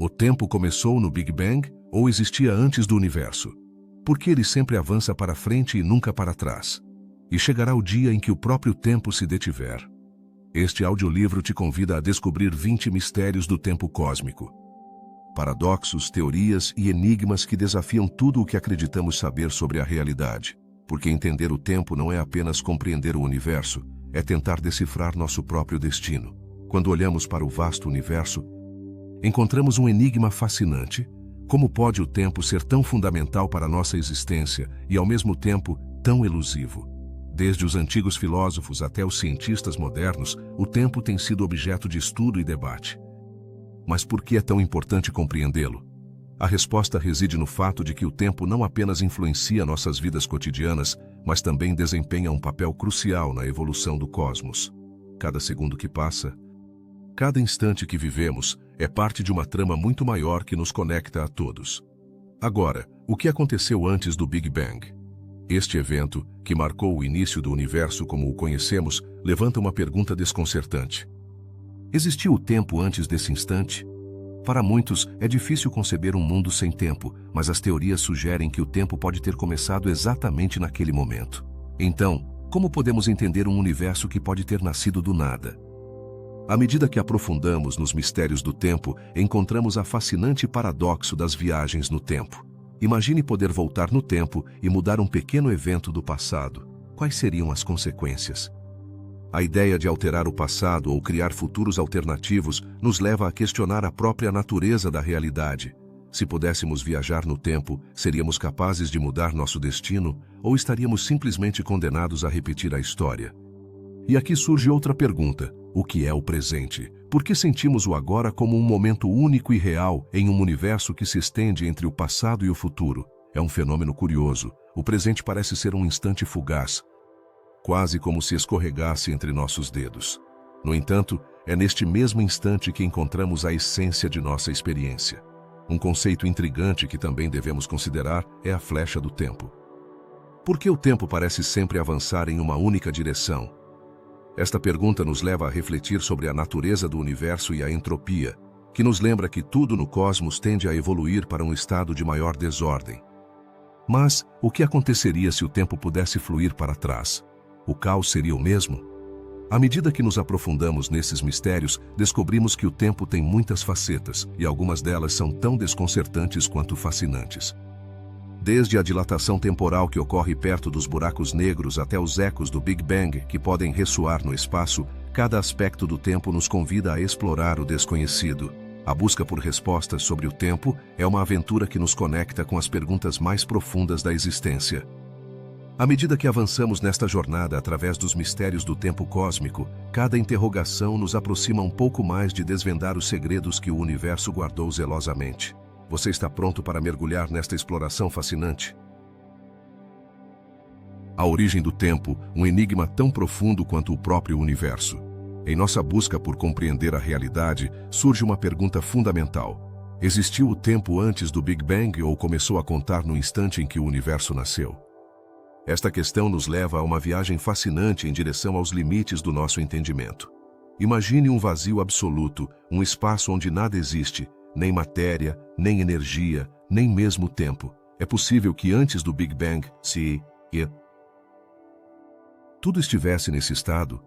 O tempo começou no Big Bang ou existia antes do universo? Por que ele sempre avança para frente e nunca para trás? E chegará o dia em que o próprio tempo se detiver. Este audiolivro te convida a descobrir 20 mistérios do tempo cósmico. Paradoxos, teorias e enigmas que desafiam tudo o que acreditamos saber sobre a realidade. Porque entender o tempo não é apenas compreender o universo, é tentar decifrar nosso próprio destino. Quando olhamos para o vasto universo, encontramos um enigma fascinante. Como pode o tempo ser tão fundamental para a nossa existência e, ao mesmo tempo, tão elusivo? Desde os antigos filósofos até os cientistas modernos, o tempo tem sido objeto de estudo e debate. Mas por que é tão importante compreendê-lo? A resposta reside no fato de que o tempo não apenas influencia nossas vidas cotidianas, mas também desempenha um papel crucial na evolução do cosmos. Cada segundo que passa, cada instante que vivemos, é parte de uma trama muito maior que nos conecta a todos. Agora, o que aconteceu antes do Big Bang? Este evento, que marcou o início do universo como o conhecemos, levanta uma pergunta desconcertante. Existiu o tempo antes desse instante? Para muitos, é difícil conceber um mundo sem tempo, mas as teorias sugerem que o tempo pode ter começado exatamente naquele momento. Então, como podemos entender um universo que pode ter nascido do nada? À medida que aprofundamos nos mistérios do tempo, encontramos a fascinante paradoxo das viagens no tempo. Imagine poder voltar no tempo e mudar um pequeno evento do passado. Quais seriam as consequências? A ideia de alterar o passado ou criar futuros alternativos nos leva a questionar a própria natureza da realidade. Se pudéssemos viajar no tempo, seríamos capazes de mudar nosso destino ou estaríamos simplesmente condenados a repetir a história? E aqui surge outra pergunta. O que é o presente? Por que sentimos o agora como um momento único e real em um universo que se estende entre o passado e o futuro? É um fenômeno curioso. O presente parece ser um instante fugaz, quase como se escorregasse entre nossos dedos. No entanto, é neste mesmo instante que encontramos a essência de nossa experiência. Um conceito intrigante que também devemos considerar é a flecha do tempo. Por que o tempo parece sempre avançar em uma única direção? Esta pergunta nos leva a refletir sobre a natureza do universo e a entropia, que nos lembra que tudo no cosmos tende a evoluir para um estado de maior desordem. Mas, o que aconteceria se o tempo pudesse fluir para trás? O caos seria o mesmo? À medida que nos aprofundamos nesses mistérios, descobrimos que o tempo tem muitas facetas, e algumas delas são tão desconcertantes quanto fascinantes. Desde a dilatação temporal que ocorre perto dos buracos negros até os ecos do Big Bang que podem ressoar no espaço, cada aspecto do tempo nos convida a explorar o desconhecido. A busca por respostas sobre o tempo é uma aventura que nos conecta com as perguntas mais profundas da existência. À medida que avançamos nesta jornada através dos mistérios do tempo cósmico, cada interrogação nos aproxima um pouco mais de desvendar os segredos que o universo guardou zelosamente. Você está pronto para mergulhar nesta exploração fascinante? A origem do tempo, um enigma tão profundo quanto o próprio universo. Em nossa busca por compreender a realidade, surge uma pergunta fundamental. Existiu o tempo antes do Big Bang ou começou a contar no instante em que o universo nasceu? Esta questão nos leva a uma viagem fascinante em direção aos limites do nosso entendimento. Imagine um vazio absoluto, um espaço onde nada existe, nem matéria, nem energia, nem mesmo tempo. É possível que antes do Big Bang, tudo estivesse nesse estado?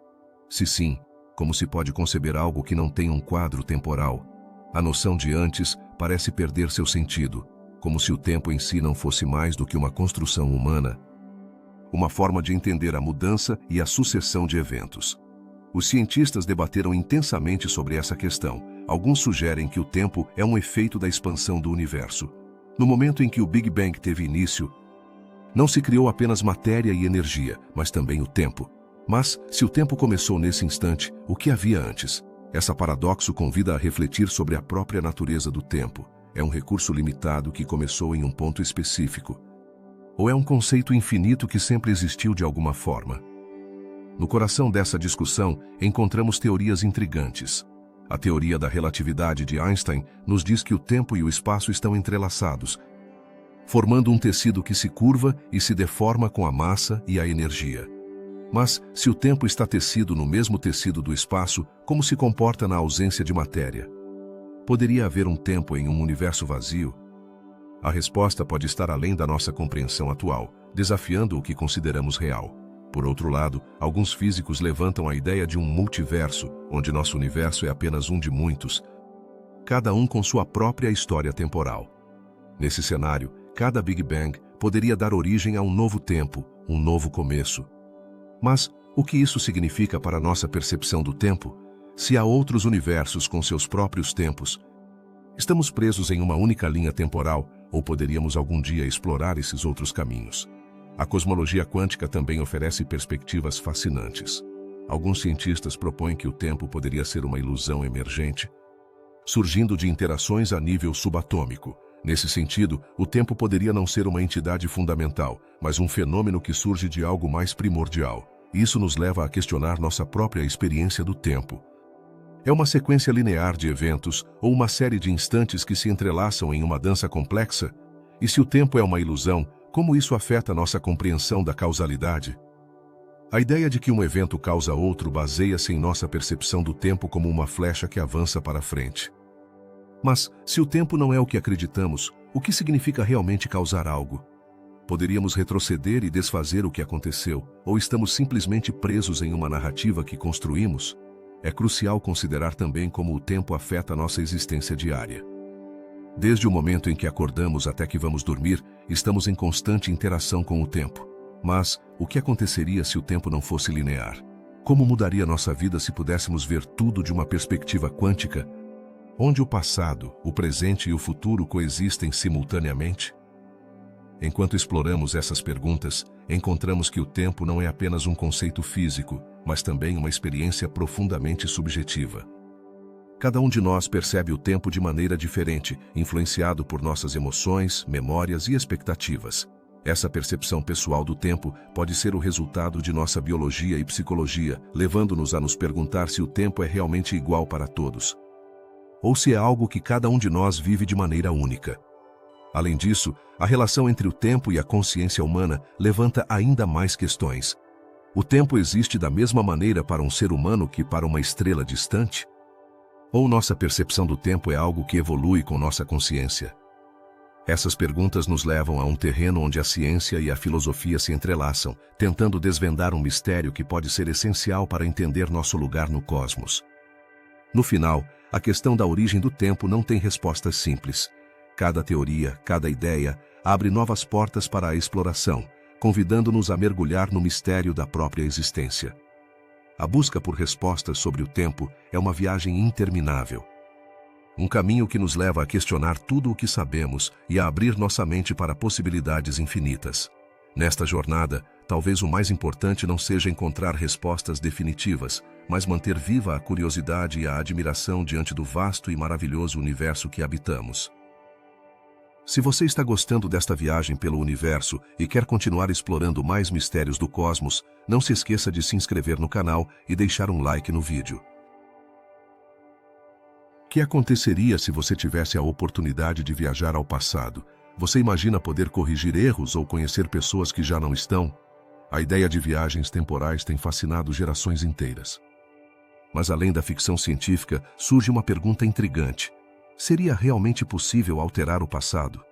Se sim, como se pode conceber algo que não tem um quadro temporal? A noção de antes parece perder seu sentido, como se o tempo em si não fosse mais do que uma construção humana. Uma forma de entender a mudança e a sucessão de eventos. Os cientistas debateram intensamente sobre essa questão. Alguns sugerem que o tempo é um efeito da expansão do universo. No momento em que o Big Bang teve início, não se criou apenas matéria e energia, mas também o tempo. Mas, se o tempo começou nesse instante, o que havia antes? Essa paradoxo convida a refletir sobre a própria natureza do tempo. É um recurso limitado que começou em um ponto específico. Ou é um conceito infinito que sempre existiu de alguma forma? No coração dessa discussão, encontramos teorias intrigantes. A teoria da relatividade de Einstein nos diz que o tempo e o espaço estão entrelaçados, formando um tecido que se curva e se deforma com a massa e a energia. Mas, se o tempo está tecido no mesmo tecido do espaço, como se comporta na ausência de matéria? Poderia haver um tempo em um universo vazio? A resposta pode estar além da nossa compreensão atual, desafiando o que consideramos real. Por outro lado, alguns físicos levantam a ideia de um multiverso, onde nosso universo é apenas um de muitos, cada um com sua própria história temporal. Nesse cenário, cada Big Bang poderia dar origem a um novo tempo, um novo começo. Mas o que isso significa para nossa percepção do tempo? Se há outros universos com seus próprios tempos, estamos presos em uma única linha temporal, ou poderíamos algum dia explorar esses outros caminhos? A cosmologia quântica também oferece perspectivas fascinantes. Alguns cientistas propõem que o tempo poderia ser uma ilusão emergente, surgindo de interações a nível subatômico. Nesse sentido, o tempo poderia não ser uma entidade fundamental, mas um fenômeno que surge de algo mais primordial. Isso nos leva a questionar nossa própria experiência do tempo. É uma sequência linear de eventos ou uma série de instantes que se entrelaçam em uma dança complexa? E se o tempo é uma ilusão, como isso afeta nossa compreensão da causalidade? A ideia de que um evento causa outro baseia-se em nossa percepção do tempo como uma flecha que avança para frente. Mas, se o tempo não é o que acreditamos, o que significa realmente causar algo? Poderíamos retroceder e desfazer o que aconteceu, ou estamos simplesmente presos em uma narrativa que construímos? É crucial considerar também como o tempo afeta nossa existência diária. Desde o momento em que acordamos até que vamos dormir, estamos em constante interação com o tempo. Mas, o que aconteceria se o tempo não fosse linear? Como mudaria nossa vida se pudéssemos ver tudo de uma perspectiva quântica, onde o passado, o presente e o futuro coexistem simultaneamente? Enquanto exploramos essas perguntas, encontramos que o tempo não é apenas um conceito físico, mas também uma experiência profundamente subjetiva. Cada um de nós percebe o tempo de maneira diferente, influenciado por nossas emoções, memórias e expectativas. Essa percepção pessoal do tempo pode ser o resultado de nossa biologia e psicologia, levando-nos a nos perguntar se o tempo é realmente igual para todos, ou se é algo que cada um de nós vive de maneira única. Além disso, a relação entre o tempo e a consciência humana levanta ainda mais questões. O tempo existe da mesma maneira para um ser humano que para uma estrela distante? Ou nossa percepção do tempo é algo que evolui com nossa consciência? Essas perguntas nos levam a um terreno onde a ciência e a filosofia se entrelaçam, tentando desvendar um mistério que pode ser essencial para entender nosso lugar no cosmos. No final, a questão da origem do tempo não tem respostas simples. Cada teoria, cada ideia, abre novas portas para a exploração, convidando-nos a mergulhar no mistério da própria existência. A busca por respostas sobre o tempo é uma viagem interminável. Um caminho que nos leva a questionar tudo o que sabemos e a abrir nossa mente para possibilidades infinitas. Nesta jornada, talvez o mais importante não seja encontrar respostas definitivas, mas manter viva a curiosidade e a admiração diante do vasto e maravilhoso universo que habitamos. Se você está gostando desta viagem pelo universo e quer continuar explorando mais mistérios do cosmos, não se esqueça de se inscrever no canal e deixar um like no vídeo. O que aconteceria se você tivesse a oportunidade de viajar ao passado? Você imagina poder corrigir erros ou conhecer pessoas que já não estão? A ideia de viagens temporais tem fascinado gerações inteiras. Mas além da ficção científica, surge uma pergunta intrigante. Seria realmente possível alterar o passado?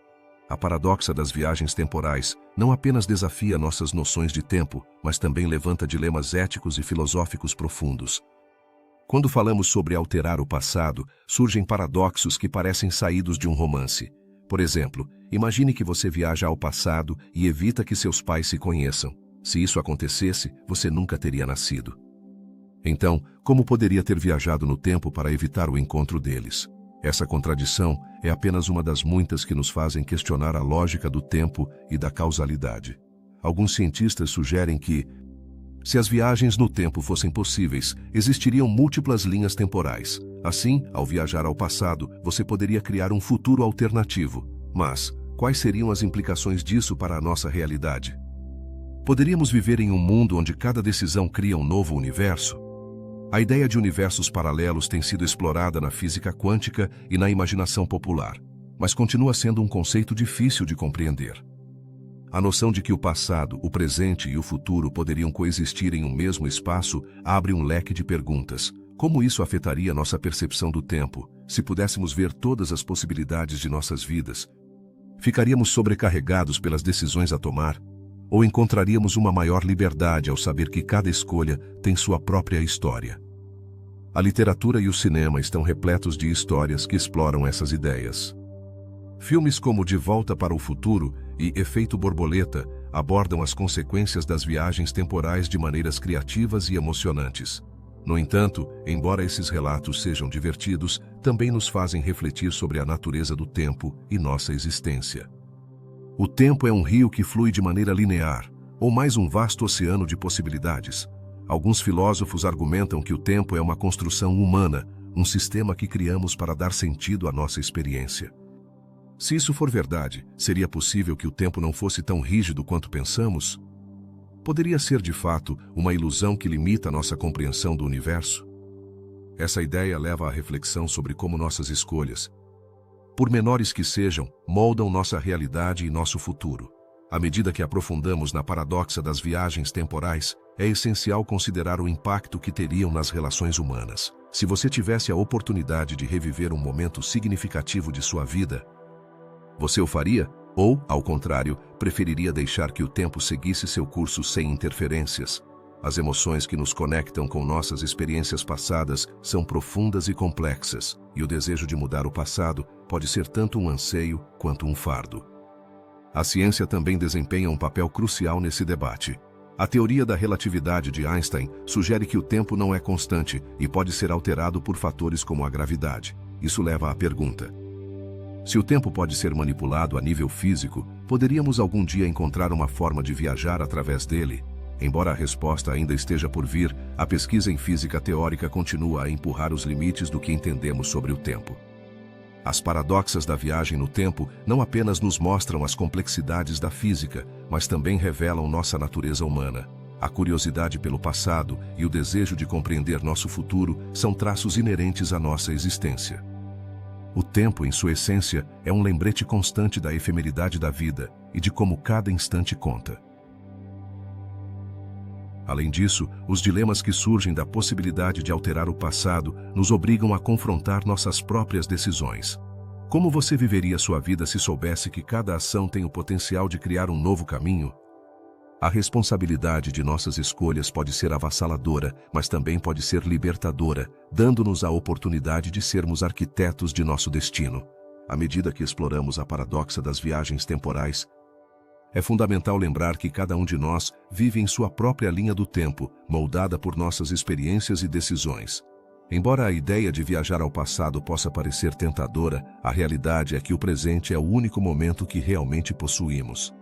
A paradoxa das viagens temporais não apenas desafia nossas noções de tempo, mas também levanta dilemas éticos e filosóficos profundos. Quando falamos sobre alterar o passado, surgem paradoxos que parecem saídos de um romance. Por exemplo, imagine que você viaja ao passado e evita que seus pais se conheçam. Se isso acontecesse, você nunca teria nascido. Então, como poderia ter viajado no tempo para evitar o encontro deles? Essa contradição é apenas uma das muitas que nos fazem questionar a lógica do tempo e da causalidade. Alguns cientistas sugerem que, se as viagens no tempo fossem possíveis, existiriam múltiplas linhas temporais. Assim, ao viajar ao passado, você poderia criar um futuro alternativo. Mas, quais seriam as implicações disso para a nossa realidade? Poderíamos viver em um mundo onde cada decisão cria um novo universo? A ideia de universos paralelos tem sido explorada na física quântica e na imaginação popular, mas continua sendo um conceito difícil de compreender. A noção de que o passado, o presente e o futuro poderiam coexistir em um mesmo espaço abre um leque de perguntas. Como isso afetaria nossa percepção do tempo, se pudéssemos ver todas as possibilidades de nossas vidas? Ficaríamos sobrecarregados pelas decisões a tomar? Ou encontraríamos uma maior liberdade ao saber que cada escolha tem sua própria história? A literatura e o cinema estão repletos de histórias que exploram essas ideias. Filmes como De Volta para o Futuro e Efeito Borboleta abordam as consequências das viagens temporais de maneiras criativas e emocionantes. No entanto, embora esses relatos sejam divertidos, também nos fazem refletir sobre a natureza do tempo e nossa existência. O tempo é um rio que flui de maneira linear, ou mais um vasto oceano de possibilidades. Alguns filósofos argumentam que o tempo é uma construção humana, um sistema que criamos para dar sentido à nossa experiência. Se isso for verdade, seria possível que o tempo não fosse tão rígido quanto pensamos? Poderia ser, de fato, uma ilusão que limita nossa compreensão do universo? Essa ideia leva à reflexão sobre como nossas escolhas, por menores que sejam, moldam nossa realidade e nosso futuro. À medida que aprofundamos na paradoxa das viagens temporais, é essencial considerar o impacto que teriam nas relações humanas. Se você tivesse a oportunidade de reviver um momento significativo de sua vida, você o faria? Ou, ao contrário, preferiria deixar que o tempo seguisse seu curso sem interferências? As emoções que nos conectam com nossas experiências passadas são profundas e complexas, e o desejo de mudar o passado pode ser tanto um anseio quanto um fardo. A ciência também desempenha um papel crucial nesse debate. A teoria da relatividade de Einstein sugere que o tempo não é constante e pode ser alterado por fatores como a gravidade. Isso leva à pergunta: se o tempo pode ser manipulado a nível físico, poderíamos algum dia encontrar uma forma de viajar através dele? Embora a resposta ainda esteja por vir, a pesquisa em física teórica continua a empurrar os limites do que entendemos sobre o tempo. As paradoxas da viagem no tempo não apenas nos mostram as complexidades da física, mas também revelam nossa natureza humana. A curiosidade pelo passado e o desejo de compreender nosso futuro são traços inerentes à nossa existência. O tempo, em sua essência, é um lembrete constante da efemeridade da vida e de como cada instante conta. Além disso, os dilemas que surgem da possibilidade de alterar o passado nos obrigam a confrontar nossas próprias decisões. Como você viveria sua vida se soubesse que cada ação tem o potencial de criar um novo caminho? A responsabilidade de nossas escolhas pode ser avassaladora, mas também pode ser libertadora, dando-nos a oportunidade de sermos arquitetos de nosso destino. À medida que exploramos a paradoxa das viagens temporais, é fundamental lembrar que cada um de nós vive em sua própria linha do tempo, moldada por nossas experiências e decisões. Embora a ideia de viajar ao passado possa parecer tentadora, a realidade é que o presente é o único momento que realmente possuímos.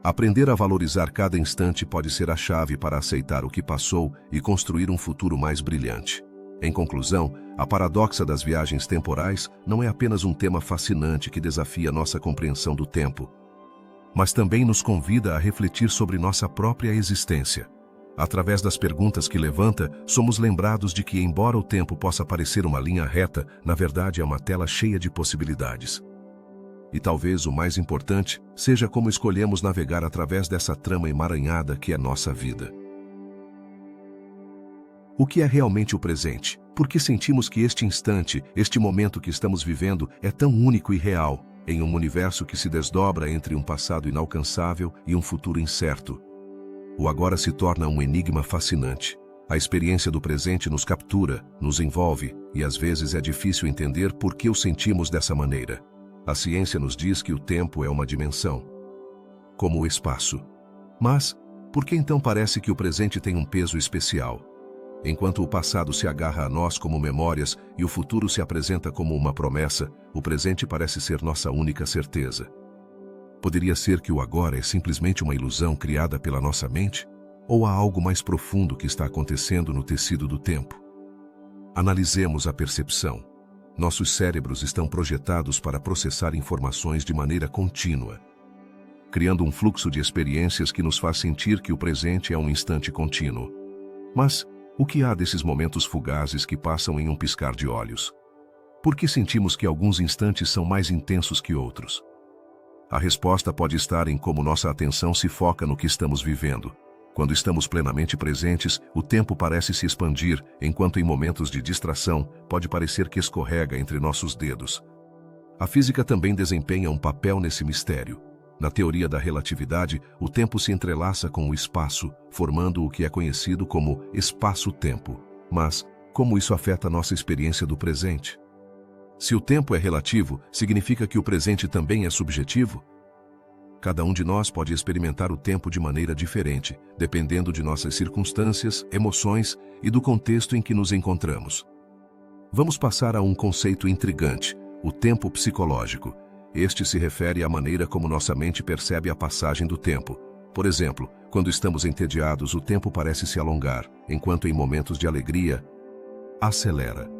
Aprender a valorizar cada instante pode ser a chave para aceitar o que passou e construir um futuro mais brilhante. Em conclusão, a paradoxa das viagens temporais não é apenas um tema fascinante que desafia nossa compreensão do tempo, mas também nos convida a refletir sobre nossa própria existência. Através das perguntas que levanta, somos lembrados de que, embora o tempo possa parecer uma linha reta, na verdade é uma tela cheia de possibilidades. E talvez o mais importante seja como escolhemos navegar através dessa trama emaranhada que é nossa vida. O que é realmente o presente? Por que sentimos que este instante, este momento que estamos vivendo, é tão único e real, em um universo que se desdobra entre um passado inalcançável e um futuro incerto? O agora se torna um enigma fascinante. A experiência do presente nos captura, nos envolve, e às vezes é difícil entender por que o sentimos dessa maneira. A ciência nos diz que o tempo é uma dimensão, como o espaço. Mas, por que então parece que o presente tem um peso especial? Enquanto o passado se agarra a nós como memórias e o futuro se apresenta como uma promessa, o presente parece ser nossa única certeza. Poderia ser que o agora é simplesmente uma ilusão criada pela nossa mente? Ou há algo mais profundo que está acontecendo no tecido do tempo? Analisemos a percepção. Nossos cérebros estão projetados para processar informações de maneira contínua, criando um fluxo de experiências que nos faz sentir que o presente é um instante contínuo. Mas, o que há desses momentos fugazes que passam em um piscar de olhos? Por que sentimos que alguns instantes são mais intensos que outros? A resposta pode estar em como nossa atenção se foca no que estamos vivendo. Quando estamos plenamente presentes, o tempo parece se expandir, enquanto em momentos de distração, pode parecer que escorrega entre nossos dedos. A física também desempenha um papel nesse mistério. Na teoria da relatividade, o tempo se entrelaça com o espaço, formando o que é conhecido como espaço-tempo. Mas, como isso afeta nossa experiência do presente? Se o tempo é relativo, significa que o presente também é subjetivo? Cada um de nós pode experimentar o tempo de maneira diferente, dependendo de nossas circunstâncias, emoções e do contexto em que nos encontramos. Vamos passar a um conceito intrigante, o tempo psicológico. Este se refere à maneira como nossa mente percebe a passagem do tempo. Por exemplo, quando estamos entediados, o tempo parece se alongar, enquanto em momentos de alegria, acelera.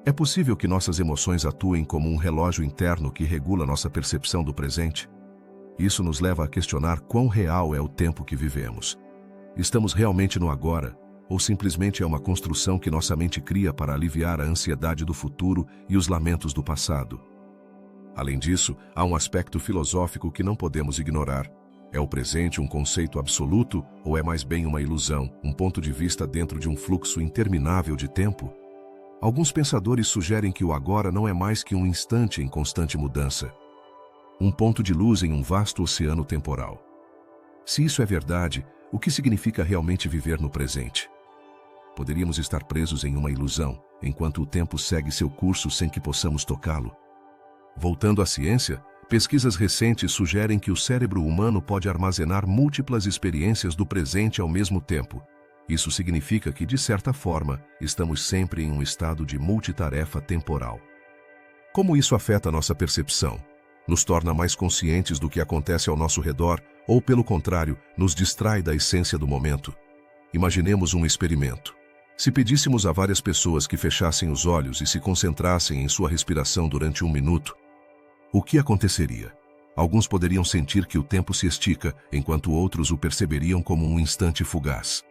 É possível que nossas emoções atuem como um relógio interno que regula nossa percepção do presente? Isso nos leva a questionar quão real é o tempo que vivemos. Estamos realmente no agora, ou simplesmente é uma construção que nossa mente cria para aliviar a ansiedade do futuro e os lamentos do passado? Além disso, há um aspecto filosófico que não podemos ignorar. É o presente um conceito absoluto ou é mais bem uma ilusão, um ponto de vista dentro de um fluxo interminável de tempo? Alguns pensadores sugerem que o agora não é mais que um instante em constante mudança. Um ponto de luz em um vasto oceano temporal. Se isso é verdade, o que significa realmente viver no presente? Poderíamos estar presos em uma ilusão, enquanto o tempo segue seu curso sem que possamos tocá-lo. Voltando à ciência, pesquisas recentes sugerem que o cérebro humano pode armazenar múltiplas experiências do presente ao mesmo tempo. Isso significa que, de certa forma, estamos sempre em um estado de multitarefa temporal. Como isso afeta nossa percepção? Nos torna mais conscientes do que acontece ao nosso redor ou, pelo contrário, nos distrai da essência do momento? Imaginemos um experimento. Se pedíssemos a várias pessoas que fechassem os olhos e se concentrassem em sua respiração durante 1 minuto, o que aconteceria? Alguns poderiam sentir que o tempo se estica, enquanto outros o perceberiam como um instante fugaz.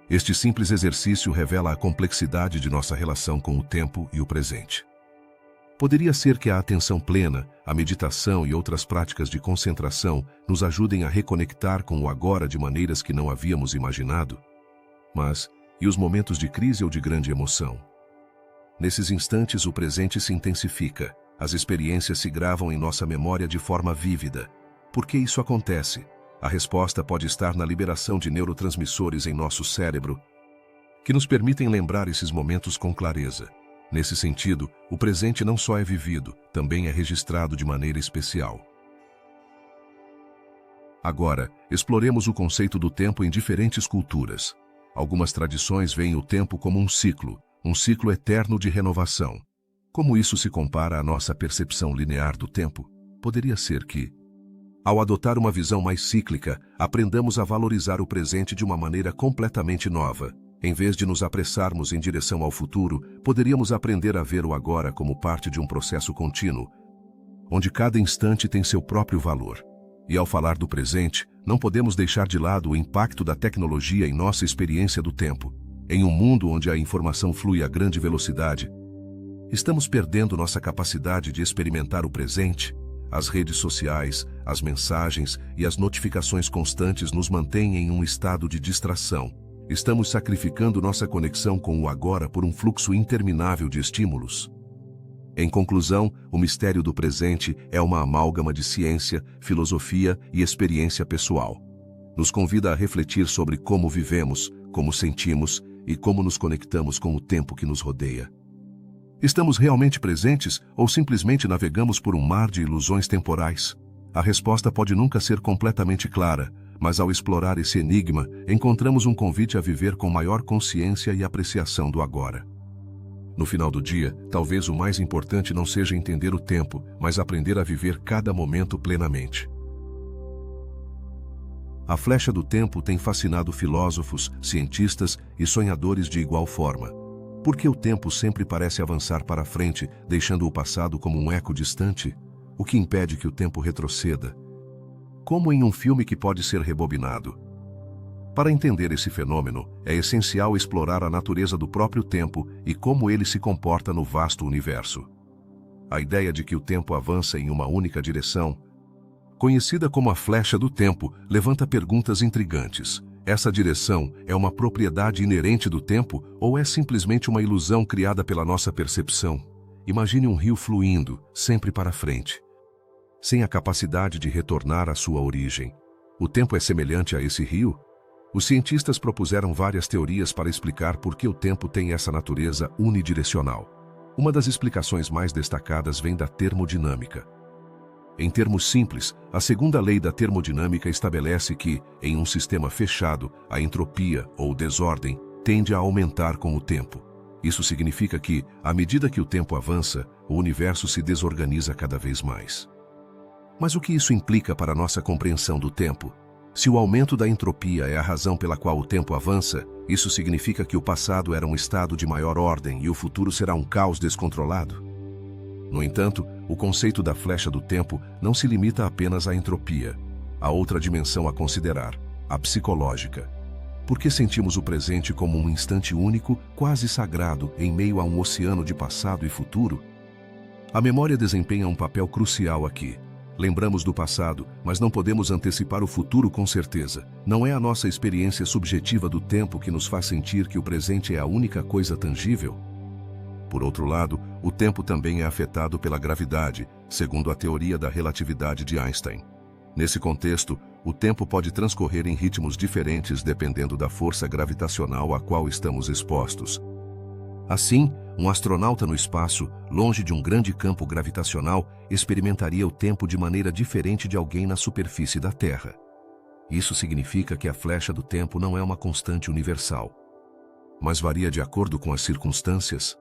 Este simples exercício revela a complexidade de nossa relação com o tempo e o presente. Poderia ser que a atenção plena, a meditação e outras práticas de concentração nos ajudem a reconectar com o agora de maneiras que não havíamos imaginado? Mas, e os momentos de crise ou de grande emoção? Nesses instantes o presente se intensifica, as experiências se gravam em nossa memória de forma vívida. Por que isso acontece? A resposta pode estar na liberação de neurotransmissores em nosso cérebro, que nos permitem lembrar esses momentos com clareza. Nesse sentido, o presente não só é vivido, também é registrado de maneira especial. Agora, exploremos o conceito do tempo em diferentes culturas. Algumas tradições veem o tempo como um ciclo eterno de renovação. Como isso se compara à nossa percepção linear do tempo? Poderia ser que, ao adotar uma visão mais cíclica, aprendamos a valorizar o presente de uma maneira completamente nova. Em vez de nos apressarmos em direção ao futuro, poderíamos aprender a ver o agora como parte de um processo contínuo, onde cada instante tem seu próprio valor. E ao falar do presente, não podemos deixar de lado o impacto da tecnologia em nossa experiência do tempo. Em um mundo onde a informação flui a grande velocidade, estamos perdendo nossa capacidade de experimentar o presente. As redes sociais, as mensagens e as notificações constantes nos mantêm em um estado de distração. Estamos sacrificando nossa conexão com o agora por um fluxo interminável de estímulos. Em conclusão, o mistério do presente é uma amálgama de ciência, filosofia e experiência pessoal. Nos convida a refletir sobre como vivemos, como sentimos e como nos conectamos com o tempo que nos rodeia. Estamos realmente presentes ou simplesmente navegamos por um mar de ilusões temporais? A resposta pode nunca ser completamente clara, mas ao explorar esse enigma, encontramos um convite a viver com maior consciência e apreciação do agora. No final do dia, talvez o mais importante não seja entender o tempo, mas aprender a viver cada momento plenamente. A flecha do tempo tem fascinado filósofos, cientistas e sonhadores de igual forma. Por que o tempo sempre parece avançar para frente, deixando o passado como um eco distante? O que impede que o tempo retroceda? Como em um filme que pode ser rebobinado. Para entender esse fenômeno, é essencial explorar a natureza do próprio tempo e como ele se comporta no vasto universo. A ideia de que o tempo avança em uma única direção, conhecida como a flecha do tempo, levanta perguntas intrigantes. Essa direção é uma propriedade inerente do tempo ou é simplesmente uma ilusão criada pela nossa percepção? Imagine um rio fluindo, sempre para frente, sem a capacidade de retornar à sua origem. O tempo é semelhante a esse rio? Os cientistas propuseram várias teorias para explicar por que o tempo tem essa natureza unidirecional. Uma das explicações mais destacadas vem da termodinâmica. Em termos simples, a segunda lei da termodinâmica estabelece que, em um sistema fechado, a entropia, ou desordem, tende a aumentar com o tempo. Isso significa que, à medida que o tempo avança, o universo se desorganiza cada vez mais. Mas o que isso implica para a nossa compreensão do tempo? Se o aumento da entropia é a razão pela qual o tempo avança, isso significa que o passado era um estado de maior ordem e o futuro será um caos descontrolado? No entanto, o conceito da flecha do tempo não se limita apenas à entropia. Há outra dimensão a considerar, a psicológica. Por que sentimos o presente como um instante único, quase sagrado, em meio a um oceano de passado e futuro? A memória desempenha um papel crucial aqui. Lembramos do passado, mas não podemos antecipar o futuro com certeza. Não é a nossa experiência subjetiva do tempo que nos faz sentir que o presente é a única coisa tangível? Por outro lado, o tempo também é afetado pela gravidade, segundo a teoria da relatividade de Einstein. Nesse contexto, o tempo pode transcorrer em ritmos diferentes dependendo da força gravitacional a qual estamos expostos. Assim, um astronauta no espaço, longe de um grande campo gravitacional, experimentaria o tempo de maneira diferente de alguém na superfície da Terra. Isso significa que a flecha do tempo não é uma constante universal, mas varia de acordo com as circunstâncias.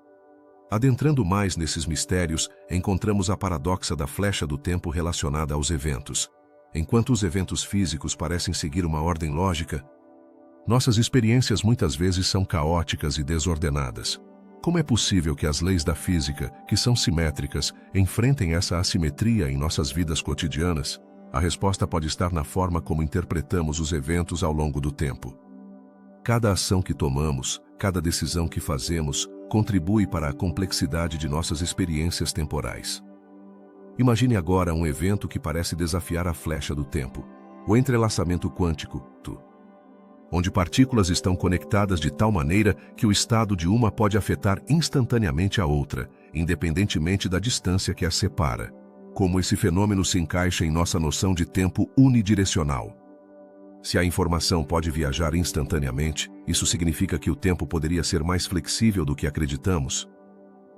Adentrando mais nesses mistérios, encontramos a paradoxa da flecha do tempo relacionada aos eventos. Enquanto os eventos físicos parecem seguir uma ordem lógica, nossas experiências muitas vezes são caóticas e desordenadas. Como é possível que as leis da física, que são simétricas, enfrentem essa assimetria em nossas vidas cotidianas? A resposta pode estar na forma como interpretamos os eventos ao longo do tempo. Cada ação que tomamos, cada decisão que fazemos, contribui para a complexidade de nossas experiências temporais. Imagine agora um evento que parece desafiar a flecha do tempo, o entrelaçamento quântico, onde partículas estão conectadas de tal maneira que o estado de uma pode afetar instantaneamente a outra, independentemente da distância que as separa. Como esse fenômeno se encaixa em nossa noção de tempo unidirecional? Se a informação pode viajar instantaneamente, isso significa que o tempo poderia ser mais flexível do que acreditamos.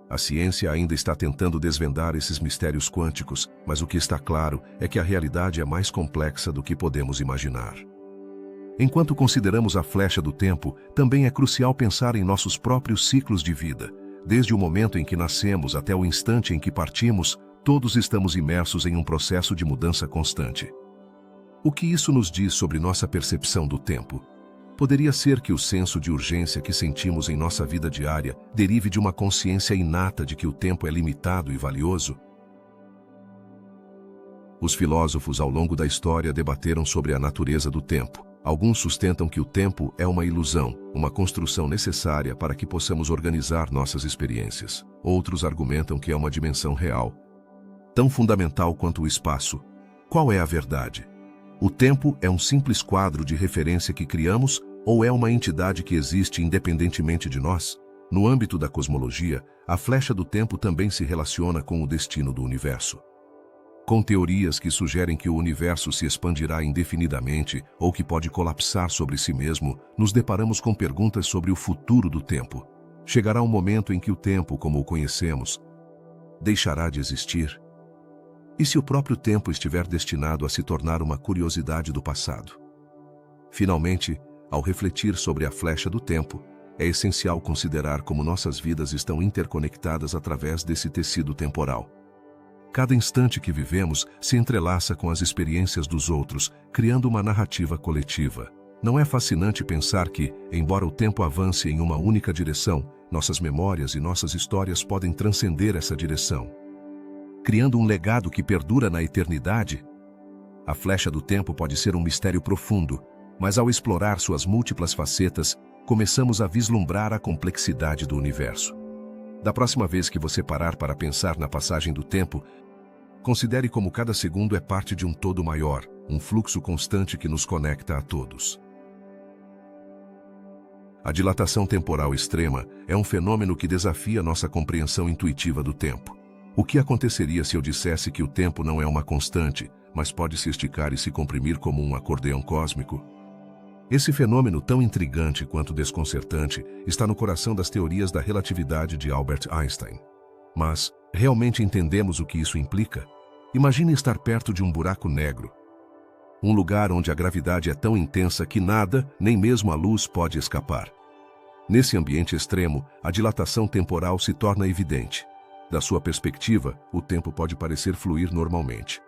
A ciência ainda está tentando desvendar esses mistérios quânticos, mas o que está claro é que a realidade é mais complexa do que podemos imaginar. Enquanto consideramos a flecha do tempo, também é crucial pensar em nossos próprios ciclos de vida. Desde o momento em que nascemos até o instante em que partimos, todos estamos imersos em um processo de mudança constante. O que isso nos diz sobre nossa percepção do tempo? Poderia ser que o senso de urgência que sentimos em nossa vida diária derive de uma consciência inata de que o tempo é limitado e valioso? Os filósofos ao longo da história debateram sobre a natureza do tempo. Alguns sustentam que o tempo é uma ilusão, uma construção necessária para que possamos organizar nossas experiências. Outros argumentam que é uma dimensão real, tão fundamental quanto o espaço. Qual é a verdade? O tempo é um simples quadro de referência que criamos ou é uma entidade que existe independentemente de nós? No âmbito da cosmologia, a flecha do tempo também se relaciona com o destino do universo. Com teorias que sugerem que o universo se expandirá indefinidamente ou que pode colapsar sobre si mesmo, nos deparamos com perguntas sobre o futuro do tempo. Chegará um momento em que o tempo, como o conhecemos, deixará de existir? E se o próprio tempo estiver destinado a se tornar uma curiosidade do passado? Finalmente, ao refletir sobre a flecha do tempo, é essencial considerar como nossas vidas estão interconectadas através desse tecido temporal. Cada instante que vivemos se entrelaça com as experiências dos outros, criando uma narrativa coletiva. Não é fascinante pensar que, embora o tempo avance em uma única direção, nossas memórias e nossas histórias podem transcender essa direção, criando um legado que perdura na eternidade? A flecha do tempo pode ser um mistério profundo, mas ao explorar suas múltiplas facetas, começamos a vislumbrar a complexidade do universo. Da próxima vez que você parar para pensar na passagem do tempo, considere como cada segundo é parte de um todo maior, um fluxo constante que nos conecta a todos. A dilatação temporal extrema é um fenômeno que desafia nossa compreensão intuitiva do tempo. O que aconteceria se eu dissesse que o tempo não é uma constante, mas pode se esticar e se comprimir como um acordeão cósmico? Esse fenômeno, tão intrigante quanto desconcertante, está no coração das teorias da relatividade de Albert Einstein. Mas, realmente entendemos o que isso implica? Imagine estar perto de um buraco negro. Um lugar onde a gravidade é tão intensa que nada, nem mesmo a luz, pode escapar. Nesse ambiente extremo, a dilatação temporal se torna evidente. Da sua perspectiva, o tempo pode parecer fluir normalmente.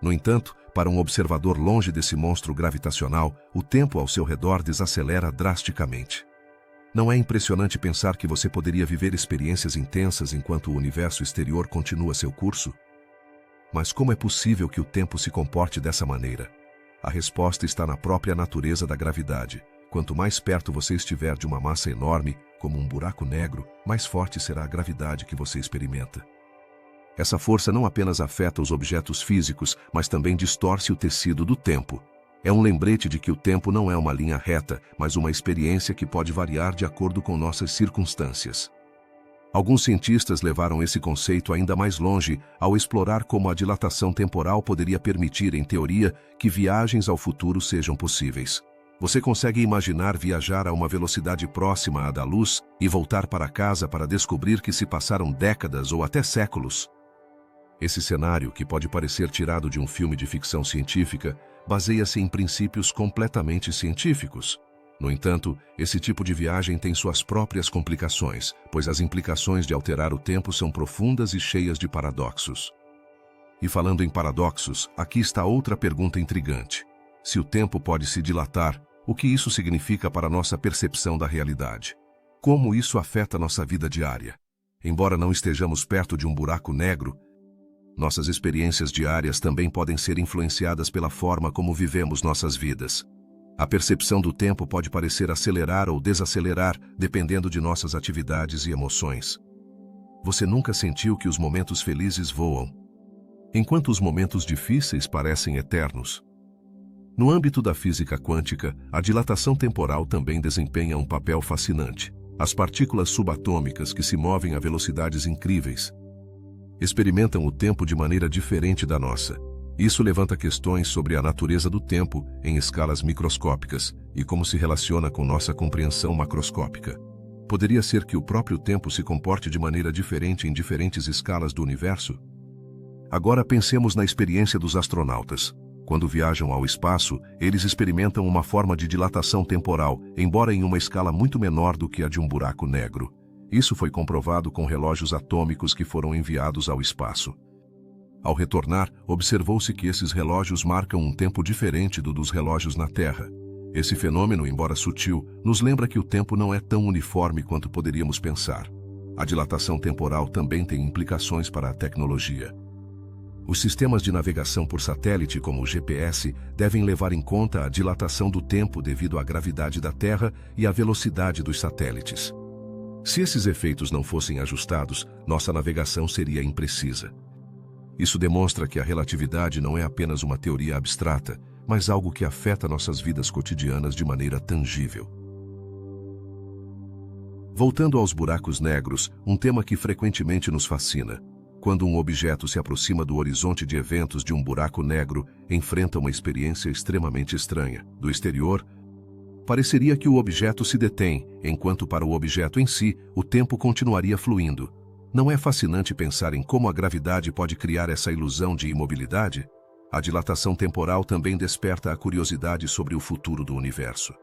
No entanto, para um observador longe desse monstro gravitacional, o tempo ao seu redor desacelera drasticamente. Não é impressionante pensar que você poderia viver experiências intensas enquanto o universo exterior continua seu curso? Mas como é possível que o tempo se comporte dessa maneira? A resposta está na própria natureza da gravidade. Quanto mais perto você estiver de uma massa enorme, como um buraco negro, mais forte será a gravidade que você experimenta. Essa força não apenas afeta os objetos físicos, mas também distorce o tecido do tempo. É um lembrete de que o tempo não é uma linha reta, mas uma experiência que pode variar de acordo com nossas circunstâncias. Alguns cientistas levaram esse conceito ainda mais longe ao explorar como a dilatação temporal poderia permitir, em teoria, que viagens ao futuro sejam possíveis. Você consegue imaginar viajar a uma velocidade próxima à da luz e voltar para casa para descobrir que se passaram décadas ou até séculos? Esse cenário, que pode parecer tirado de um filme de ficção científica, baseia-se em princípios completamente científicos. No entanto, esse tipo de viagem tem suas próprias complicações, pois as implicações de alterar o tempo são profundas e cheias de paradoxos. E falando em paradoxos, aqui está outra pergunta intrigante. Se o tempo pode se dilatar, o que isso significa para nossa percepção da realidade? Como isso afeta nossa vida diária? Embora não estejamos perto de um buraco negro, nossas experiências diárias também podem ser influenciadas pela forma como vivemos nossas vidas. A percepção do tempo pode parecer acelerar ou desacelerar, dependendo de nossas atividades e emoções. Você nunca sentiu que os momentos felizes voam, enquanto os momentos difíceis parecem eternos? No âmbito da física quântica, a dilatação temporal também desempenha um papel fascinante. As partículas subatômicas, que se movem a velocidades incríveis, experimentam o tempo de maneira diferente da nossa. Isso levanta questões sobre a natureza do tempo em escalas microscópicas e como se relaciona com nossa compreensão macroscópica. Poderia ser que o próprio tempo se comporte de maneira diferente em diferentes escalas do universo? Agora pensemos na experiência dos astronautas. Quando viajam ao espaço, eles experimentam uma forma de dilatação temporal, embora em uma escala muito menor do que a de um buraco negro. Isso foi comprovado com relógios atômicos que foram enviados ao espaço. Ao retornar, observou-se que esses relógios marcam um tempo diferente do dos relógios na Terra. Esse fenômeno, embora sutil, nos lembra que o tempo não é tão uniforme quanto poderíamos pensar. A dilatação temporal também tem implicações para a tecnologia. Os sistemas de navegação por satélite, como o GPS, devem levar em conta a dilatação do tempo devido à gravidade da Terra e à velocidade dos satélites. Se esses efeitos não fossem ajustados, nossa navegação seria imprecisa. Isso demonstra que a relatividade não é apenas uma teoria abstrata, mas algo que afeta nossas vidas cotidianas de maneira tangível. Voltando aos buracos negros, um tema que frequentemente nos fascina. Quando um objeto se aproxima do horizonte de eventos de um buraco negro, enfrenta uma experiência extremamente estranha. Do exterior, pareceria que o objeto se detém, enquanto para o objeto em si, o tempo continuaria fluindo. Não é fascinante pensar em como a gravidade pode criar essa ilusão de imobilidade? A dilatação temporal também desperta a curiosidade sobre o futuro do universo.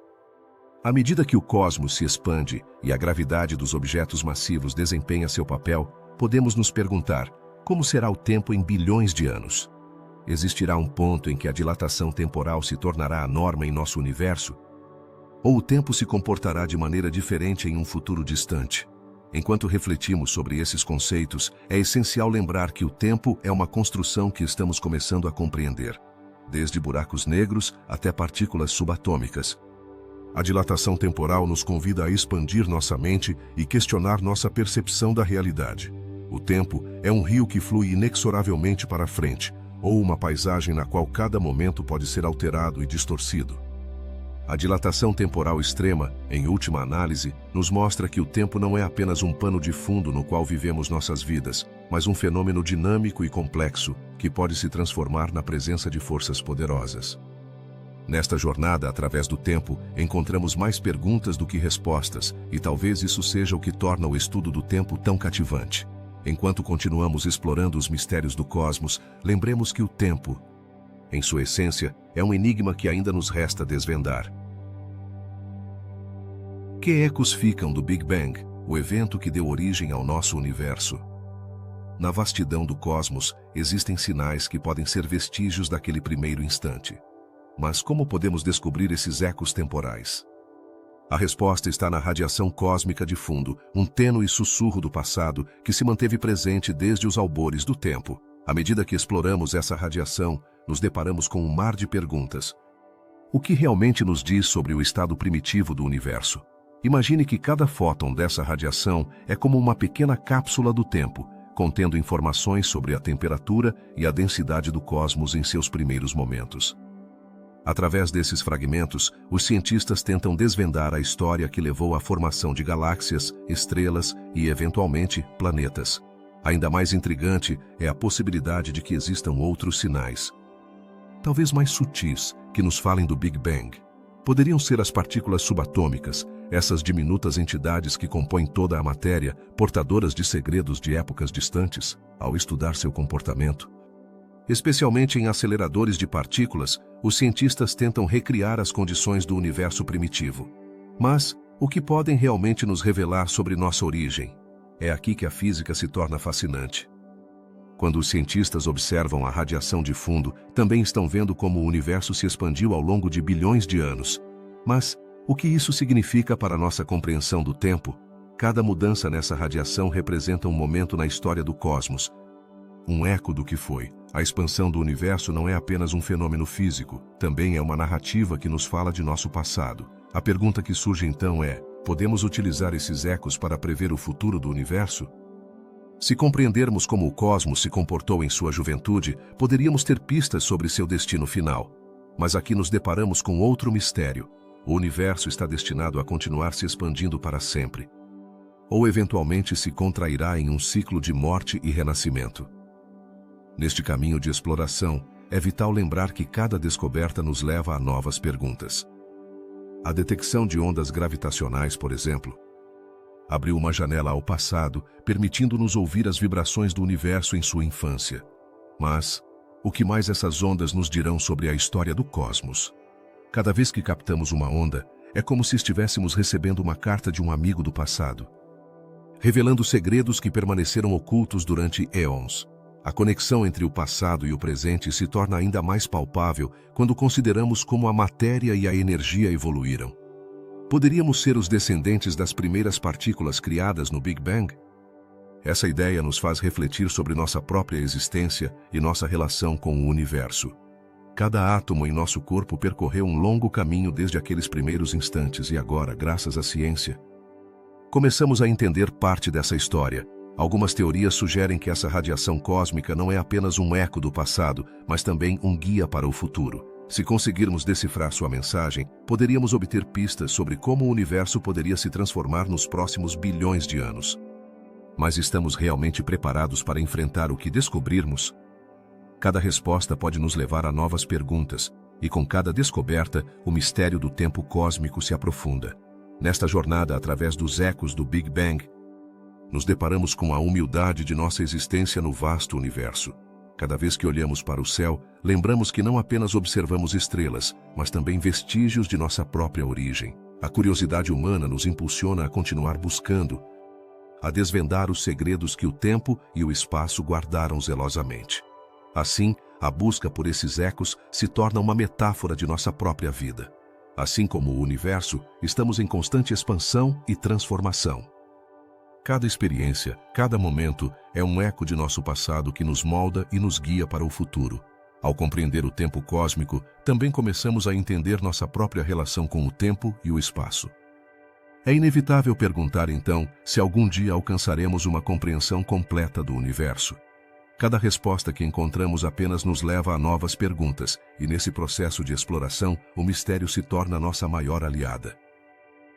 À medida que o cosmos se expande e a gravidade dos objetos massivos desempenha seu papel, podemos nos perguntar: como será o tempo em bilhões de anos? Existirá um ponto em que a dilatação temporal se tornará a norma em nosso universo? Ou o tempo se comportará de maneira diferente em um futuro distante? Enquanto refletimos sobre esses conceitos, é essencial lembrar que o tempo é uma construção que estamos começando a compreender, desde buracos negros até partículas subatômicas. A dilatação temporal nos convida a expandir nossa mente e questionar nossa percepção da realidade. O tempo é um rio que flui inexoravelmente para frente, ou uma paisagem na qual cada momento pode ser alterado e distorcido. A dilatação temporal extrema, em última análise, nos mostra que o tempo não é apenas um pano de fundo no qual vivemos nossas vidas, mas um fenômeno dinâmico e complexo que pode se transformar na presença de forças poderosas. Nesta jornada através do tempo, encontramos mais perguntas do que respostas, e talvez isso seja o que torna o estudo do tempo tão cativante. Enquanto continuamos explorando os mistérios do cosmos, lembremos que o tempo, em sua essência, é um enigma que ainda nos resta desvendar. Que ecos ficam do Big Bang, o evento que deu origem ao nosso universo? Na vastidão do cosmos, existem sinais que podem ser vestígios daquele primeiro instante. Mas como podemos descobrir esses ecos temporais? A resposta está na radiação cósmica de fundo, um tênue sussurro do passado que se manteve presente desde os albores do tempo. À medida que exploramos essa radiação, nos deparamos com um mar de perguntas. O que realmente nos diz sobre o estado primitivo do universo? Imagine que cada fóton dessa radiação é como uma pequena cápsula do tempo, contendo informações sobre a temperatura e a densidade do cosmos em seus primeiros momentos. Através desses fragmentos, os cientistas tentam desvendar a história que levou à formação de galáxias, estrelas e, eventualmente, planetas. Ainda mais intrigante é a possibilidade de que existam outros sinais, talvez mais sutis, que nos falem do Big Bang. Poderiam ser as partículas subatômicas, essas diminutas entidades que compõem toda a matéria, portadoras de segredos de épocas distantes, ao estudar seu comportamento. Especialmente em aceleradores de partículas, os cientistas tentam recriar as condições do universo primitivo. Mas, o que podem realmente nos revelar sobre nossa origem? É aqui que a física se torna fascinante. Quando os cientistas observam a radiação de fundo, também estão vendo como o universo se expandiu ao longo de bilhões de anos. Mas, o que isso significa para nossa compreensão do tempo? Cada mudança nessa radiação representa um momento na história do cosmos, um eco do que foi. A expansão do universo não é apenas um fenômeno físico, também é uma narrativa que nos fala de nosso passado. A pergunta que surge então é: podemos utilizar esses ecos para prever o futuro do universo? Se compreendermos como o cosmos se comportou em sua juventude, poderíamos ter pistas sobre seu destino final. Mas aqui nos deparamos com outro mistério. O universo está destinado a continuar se expandindo para sempre. Ou eventualmente se contrairá em um ciclo de morte e renascimento. Neste caminho de exploração, é vital lembrar que cada descoberta nos leva a novas perguntas. A detecção de ondas gravitacionais, por exemplo, abriu uma janela ao passado, permitindo-nos ouvir as vibrações do universo em sua infância. Mas, o que mais essas ondas nos dirão sobre a história do cosmos? Cada vez que captamos uma onda, é como se estivéssemos recebendo uma carta de um amigo do passado, revelando segredos que permaneceram ocultos durante éons. A conexão entre o passado e o presente se torna ainda mais palpável quando consideramos como a matéria e a energia evoluíram. Poderíamos ser os descendentes das primeiras partículas criadas no Big Bang? Essa ideia nos faz refletir sobre nossa própria existência e nossa relação com o universo. Cada átomo em nosso corpo percorreu um longo caminho desde aqueles primeiros instantes e agora, graças à ciência, começamos a entender parte dessa história. Algumas teorias sugerem que essa radiação cósmica não é apenas um eco do passado, mas também um guia para o futuro. Se conseguirmos decifrar sua mensagem, poderíamos obter pistas sobre como o universo poderia se transformar nos próximos bilhões de anos. Mas estamos realmente preparados para enfrentar o que descobrirmos? Cada resposta pode nos levar a novas perguntas, e com cada descoberta, o mistério do tempo cósmico se aprofunda. Nesta jornada através dos ecos do Big Bang, nos deparamos com a humildade de nossa existência no vasto universo. Cada vez que olhamos para o céu, lembramos que não apenas observamos estrelas, mas também vestígios de nossa própria origem. A curiosidade humana nos impulsiona a continuar buscando, a desvendar os segredos que o tempo e o espaço guardaram zelosamente. Assim, a busca por esses ecos se torna uma metáfora de nossa própria vida. Assim como o universo, estamos em constante expansão e transformação. Cada experiência, cada momento, é um eco de nosso passado que nos molda e nos guia para o futuro. Ao compreender o tempo cósmico, também começamos a entender nossa própria relação com o tempo e o espaço. É inevitável perguntar, então, se algum dia alcançaremos uma compreensão completa do universo. Cada resposta que encontramos apenas nos leva a novas perguntas, e nesse processo de exploração, o mistério se torna nossa maior aliada.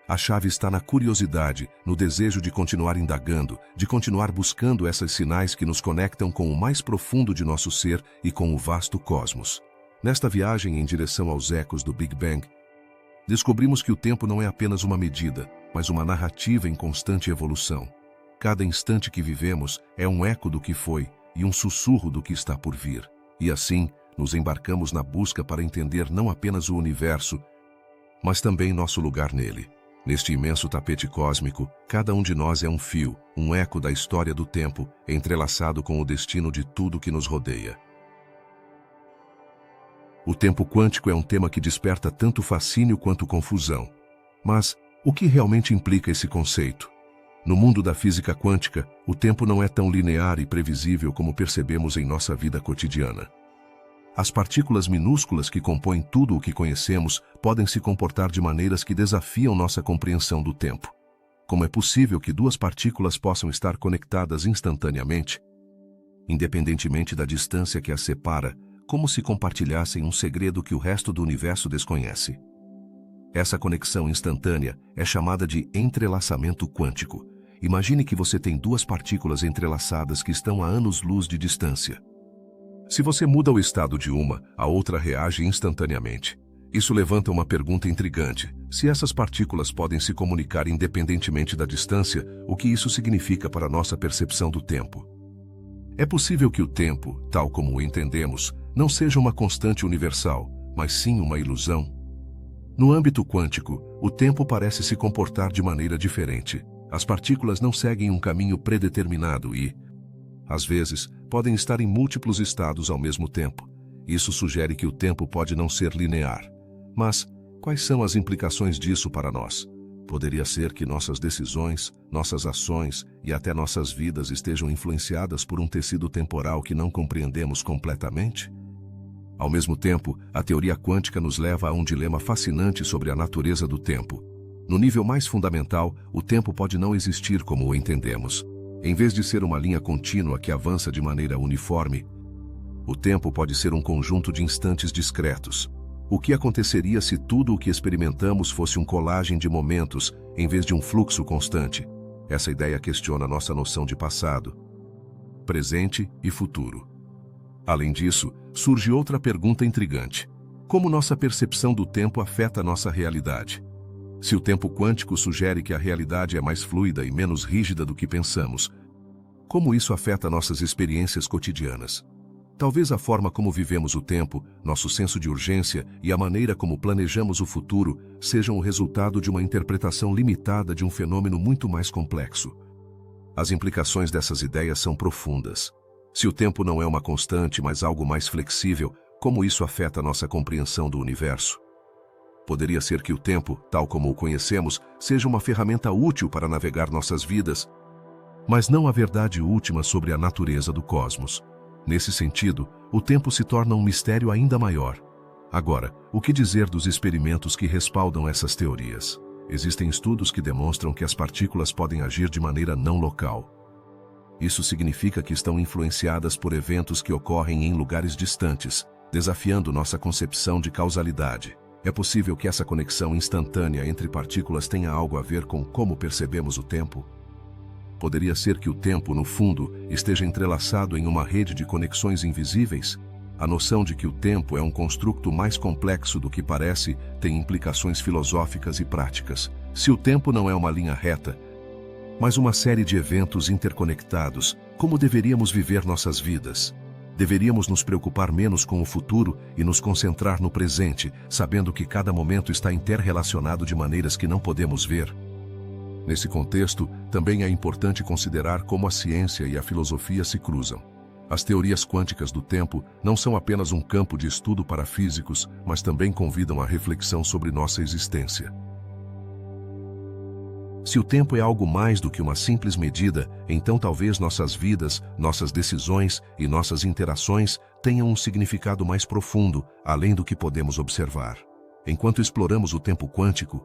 A chave está na curiosidade, no desejo de continuar indagando, de continuar buscando esses sinais que nos conectam com o mais profundo de nosso ser e com o vasto cosmos. Nesta viagem em direção aos ecos do Big Bang, descobrimos que o tempo não é apenas uma medida, mas uma narrativa em constante evolução. Cada instante que vivemos é um eco do que foi e um sussurro do que está por vir. E assim, nos embarcamos na busca para entender não apenas o universo, mas também nosso lugar nele. Neste imenso tapete cósmico, cada um de nós é um fio, um eco da história do tempo, entrelaçado com o destino de tudo que nos rodeia. O tempo quântico é um tema que desperta tanto fascínio quanto confusão. Mas, o que realmente implica esse conceito? No mundo da física quântica, o tempo não é tão linear e previsível como percebemos em nossa vida cotidiana. As partículas minúsculas que compõem tudo o que conhecemos podem se comportar de maneiras que desafiam nossa compreensão do tempo. Como é possível que duas partículas possam estar conectadas instantaneamente, independentemente da distância que as separa, como se compartilhassem um segredo que o resto do universo desconhece? Essa conexão instantânea é chamada de entrelaçamento quântico. Imagine que você tem duas partículas entrelaçadas que estão a anos-luz de distância. Se você muda o estado de uma, a outra reage instantaneamente. Isso levanta uma pergunta intrigante. Se essas partículas podem se comunicar independentemente da distância, o que isso significa para nossa percepção do tempo? É possível que o tempo, tal como o entendemos, não seja uma constante universal, mas sim uma ilusão? No âmbito quântico, o tempo parece se comportar de maneira diferente. As partículas não seguem um caminho predeterminado e, às vezes, podem estar em múltiplos estados ao mesmo tempo. Isso sugere que o tempo pode não ser linear. Mas, quais são as implicações disso para nós? Poderia ser que nossas decisões, nossas ações e até nossas vidas estejam influenciadas por um tecido temporal que não compreendemos completamente? Ao mesmo tempo, a teoria quântica nos leva a um dilema fascinante sobre a natureza do tempo. No nível mais fundamental, o tempo pode não existir como o entendemos. Em vez de ser uma linha contínua que avança de maneira uniforme, o tempo pode ser um conjunto de instantes discretos. O que aconteceria se tudo o que experimentamos fosse uma colagem de momentos, em vez de um fluxo constante? Essa ideia questiona nossa noção de passado, presente e futuro. Além disso, surge outra pergunta intrigante. Como nossa percepção do tempo afeta nossa realidade? Se o tempo quântico sugere que a realidade é mais fluida e menos rígida do que pensamos, como isso afeta nossas experiências cotidianas? Talvez a forma como vivemos o tempo, nosso senso de urgência e a maneira como planejamos o futuro sejam o resultado de uma interpretação limitada de um fenômeno muito mais complexo. As implicações dessas ideias são profundas. Se o tempo não é uma constante, mas algo mais flexível, como isso afeta nossa compreensão do universo? Poderia ser que o tempo, tal como o conhecemos, seja uma ferramenta útil para navegar nossas vidas, mas não a verdade última sobre a natureza do cosmos. Nesse sentido, o tempo se torna um mistério ainda maior. Agora, o que dizer dos experimentos que respaldam essas teorias? Existem estudos que demonstram que as partículas podem agir de maneira não local. Isso significa que estão influenciadas por eventos que ocorrem em lugares distantes, desafiando nossa concepção de causalidade. É possível que essa conexão instantânea entre partículas tenha algo a ver com como percebemos o tempo? Poderia ser que o tempo, no fundo, esteja entrelaçado em uma rede de conexões invisíveis? A noção de que o tempo é um construto mais complexo do que parece tem implicações filosóficas e práticas. Se o tempo não é uma linha reta, mas uma série de eventos interconectados, como deveríamos viver nossas vidas? Deveríamos nos preocupar menos com o futuro e nos concentrar no presente, sabendo que cada momento está interrelacionado de maneiras que não podemos ver. Nesse contexto, também é importante considerar como a ciência e a filosofia se cruzam. As teorias quânticas do tempo não são apenas um campo de estudo para físicos, mas também convidam à reflexão sobre nossa existência. Se o tempo é algo mais do que uma simples medida, então talvez nossas vidas, nossas decisões e nossas interações tenham um significado mais profundo, além do que podemos observar. Enquanto exploramos o tempo quântico,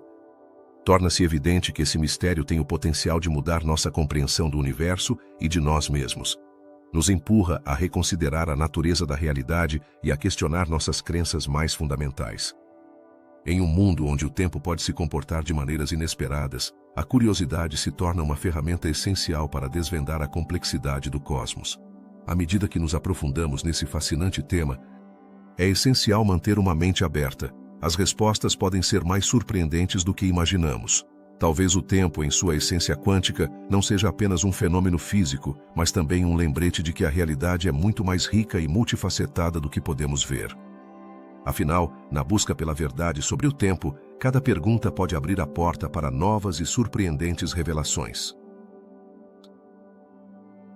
torna-se evidente que esse mistério tem o potencial de mudar nossa compreensão do universo e de nós mesmos. nos empurra a reconsiderar a natureza da realidade e a questionar nossas crenças mais fundamentais. Em um mundo onde o tempo pode se comportar de maneiras inesperadas, a curiosidade se torna uma ferramenta essencial para desvendar a complexidade do cosmos. À medida que nos aprofundamos nesse fascinante tema, é essencial manter uma mente aberta. As respostas podem ser mais surpreendentes do que imaginamos. Talvez o tempo, em sua essência quântica, não seja apenas um fenômeno físico, mas também um lembrete de que a realidade é muito mais rica e multifacetada do que podemos ver. Afinal, na busca pela verdade sobre o tempo, cada pergunta pode abrir a porta para novas e surpreendentes revelações.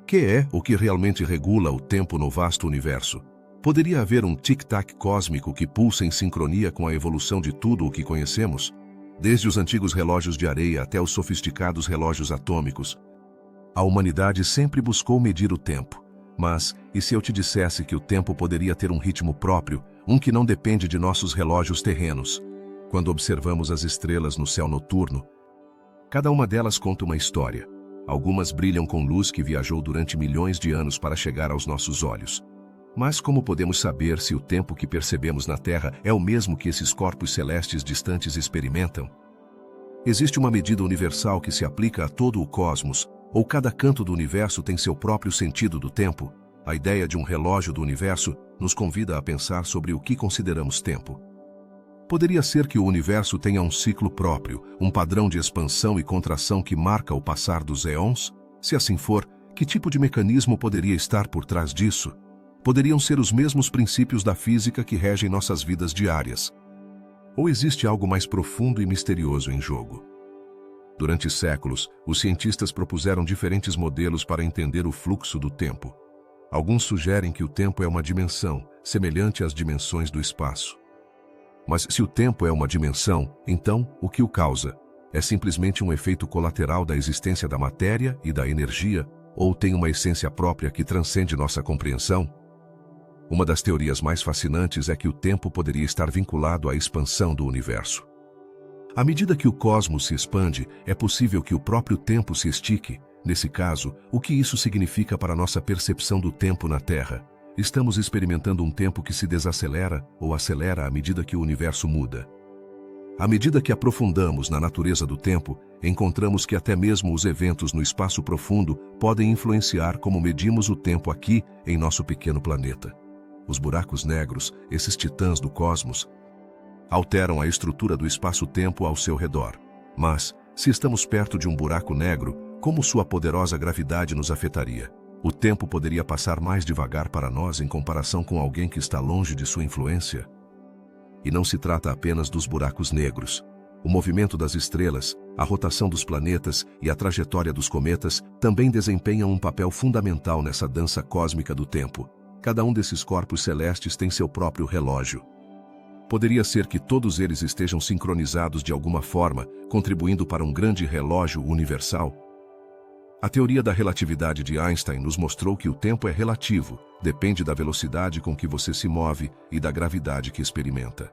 Que é o que realmente regula o tempo no vasto universo? Poderia haver um tic-tac cósmico que pulsa em sincronia com a evolução de tudo o que conhecemos? Desde os antigos relógios de areia até os sofisticados relógios atômicos, a humanidade sempre buscou medir o tempo. Mas, e se eu te dissesse que o tempo poderia ter um ritmo próprio, um que não depende de nossos relógios terrenos? Quando observamos as estrelas no céu noturno, cada uma delas conta uma história. Algumas brilham com luz que viajou durante milhões de anos para chegar aos nossos olhos. Mas como podemos saber se o tempo que percebemos na Terra é o mesmo que esses corpos celestes distantes experimentam? Existe uma medida universal que se aplica a todo o cosmos, ou cada canto do universo tem seu próprio sentido do tempo? A ideia de um relógio do universo nos convida a pensar sobre o que consideramos tempo. Poderia ser que o universo tenha um ciclo próprio, um padrão de expansão e contração que marca o passar dos éons? Se assim for, que tipo de mecanismo poderia estar por trás disso? Poderiam ser os mesmos princípios da física que regem nossas vidas diárias? Ou existe algo mais profundo e misterioso em jogo? Durante séculos, os cientistas propuseram diferentes modelos para entender o fluxo do tempo. Alguns sugerem que o tempo é uma dimensão, semelhante às dimensões do espaço. Mas se o tempo é uma dimensão, então, o que o causa? É simplesmente um efeito colateral da existência da matéria e da energia, ou tem uma essência própria que transcende nossa compreensão? Uma das teorias mais fascinantes é que o tempo poderia estar vinculado à expansão do universo. À medida que o cosmos se expande, é possível que o próprio tempo se estique. Nesse caso, o que isso significa para nossa percepção do tempo na Terra? Estamos experimentando um tempo que se desacelera ou acelera à medida que o universo muda. À medida que aprofundamos na natureza do tempo, encontramos que até mesmo os eventos no espaço profundo podem influenciar como medimos o tempo aqui, em nosso pequeno planeta. Os buracos negros, esses titãs do cosmos, alteram a estrutura do espaço-tempo ao seu redor. Mas, se estamos perto de um buraco negro, como sua poderosa gravidade nos afetaria? O tempo poderia passar mais devagar para nós em comparação com alguém que está longe de sua influência? E não se trata apenas dos buracos negros. O movimento das estrelas, a rotação dos planetas e a trajetória dos cometas também desempenham um papel fundamental nessa dança cósmica do tempo. Cada um desses corpos celestes tem seu próprio relógio. Poderia ser que todos eles estejam sincronizados de alguma forma, contribuindo para um grande relógio universal? A teoria da relatividade de Einstein nos mostrou que o tempo é relativo, depende da velocidade com que você se move e da gravidade que experimenta.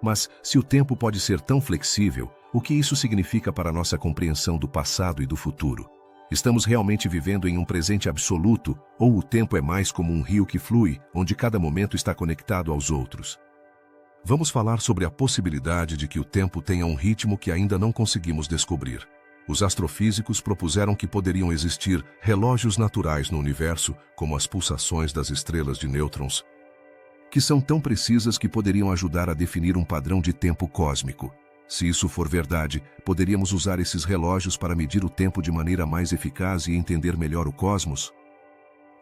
Mas, se o tempo pode ser tão flexível, o que isso significa para nossa compreensão do passado e do futuro? Estamos realmente vivendo em um presente absoluto, ou o tempo é mais como um rio que flui, onde cada momento está conectado aos outros? Vamos falar sobre a possibilidade de que o tempo tenha um ritmo que ainda não conseguimos descobrir. Os astrofísicos propuseram que poderiam existir relógios naturais no universo, como as pulsações das estrelas de nêutrons, que são tão precisas que poderiam ajudar a definir um padrão de tempo cósmico. Se isso for verdade, poderíamos usar esses relógios para medir o tempo de maneira mais eficaz e entender melhor o cosmos?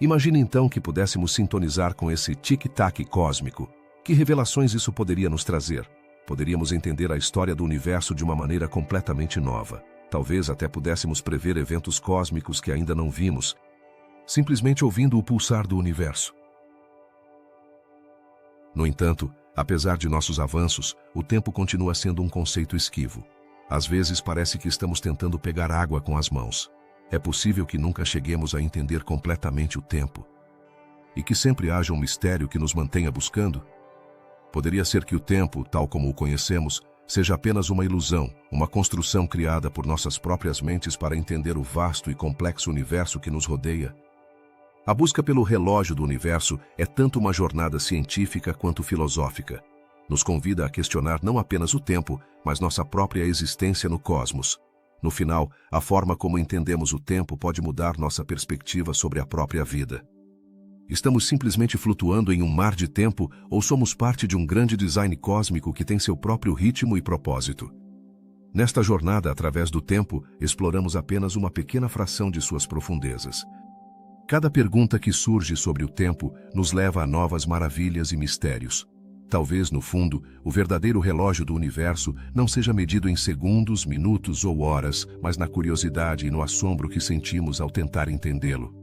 Imagine então que pudéssemos sintonizar com esse tic-tac cósmico. Que revelações isso poderia nos trazer? Poderíamos entender a história do universo de uma maneira completamente nova. Talvez até pudéssemos prever eventos cósmicos que ainda não vimos, simplesmente ouvindo o pulsar do universo. No entanto, apesar de nossos avanços, o tempo continua sendo um conceito esquivo. Às vezes parece que estamos tentando pegar água com as mãos. É possível que nunca cheguemos a entender completamente o tempo, e que sempre haja um mistério que nos mantenha buscando. Poderia ser que o tempo, tal como o conhecemos, seja apenas uma ilusão, uma construção criada por nossas próprias mentes para entender o vasto e complexo universo que nos rodeia. A busca pelo relógio do universo é tanto uma jornada científica quanto filosófica. Nos convida a questionar não apenas o tempo, mas nossa própria existência no cosmos. No final, a forma como entendemos o tempo pode mudar nossa perspectiva sobre a própria vida. Estamos simplesmente flutuando em um mar de tempo ou somos parte de um grande design cósmico que tem seu próprio ritmo e propósito? Nesta jornada através do tempo, exploramos apenas uma pequena fração de suas profundezas. Cada pergunta que surge sobre o tempo nos leva a novas maravilhas e mistérios. Talvez, no fundo, o verdadeiro relógio do universo não seja medido em segundos, minutos ou horas, mas na curiosidade e no assombro que sentimos ao tentar entendê-lo.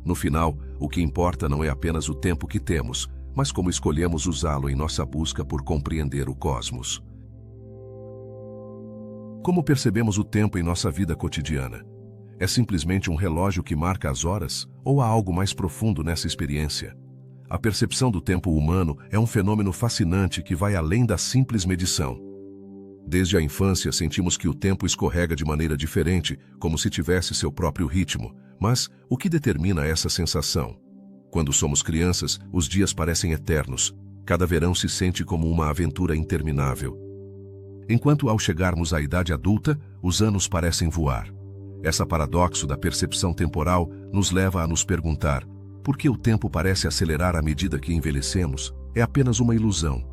No final, o que importa não é apenas o tempo que temos, mas como escolhemos usá-lo em nossa busca por compreender o cosmos. Como percebemos o tempo em nossa vida cotidiana? É simplesmente um relógio que marca as horas, ou há algo mais profundo nessa experiência? A percepção do tempo humano é um fenômeno fascinante que vai além da simples medição. Desde a infância sentimos que o tempo escorrega de maneira diferente, como se tivesse seu próprio ritmo. Mas o que determina essa sensação? Quando somos crianças, os dias parecem eternos. Cada verão se sente como uma aventura interminável. Enquanto ao chegarmos à idade adulta, os anos parecem voar. Esse paradoxo da percepção temporal nos leva a nos perguntar: por que o tempo parece acelerar à medida que envelhecemos? É apenas uma ilusão?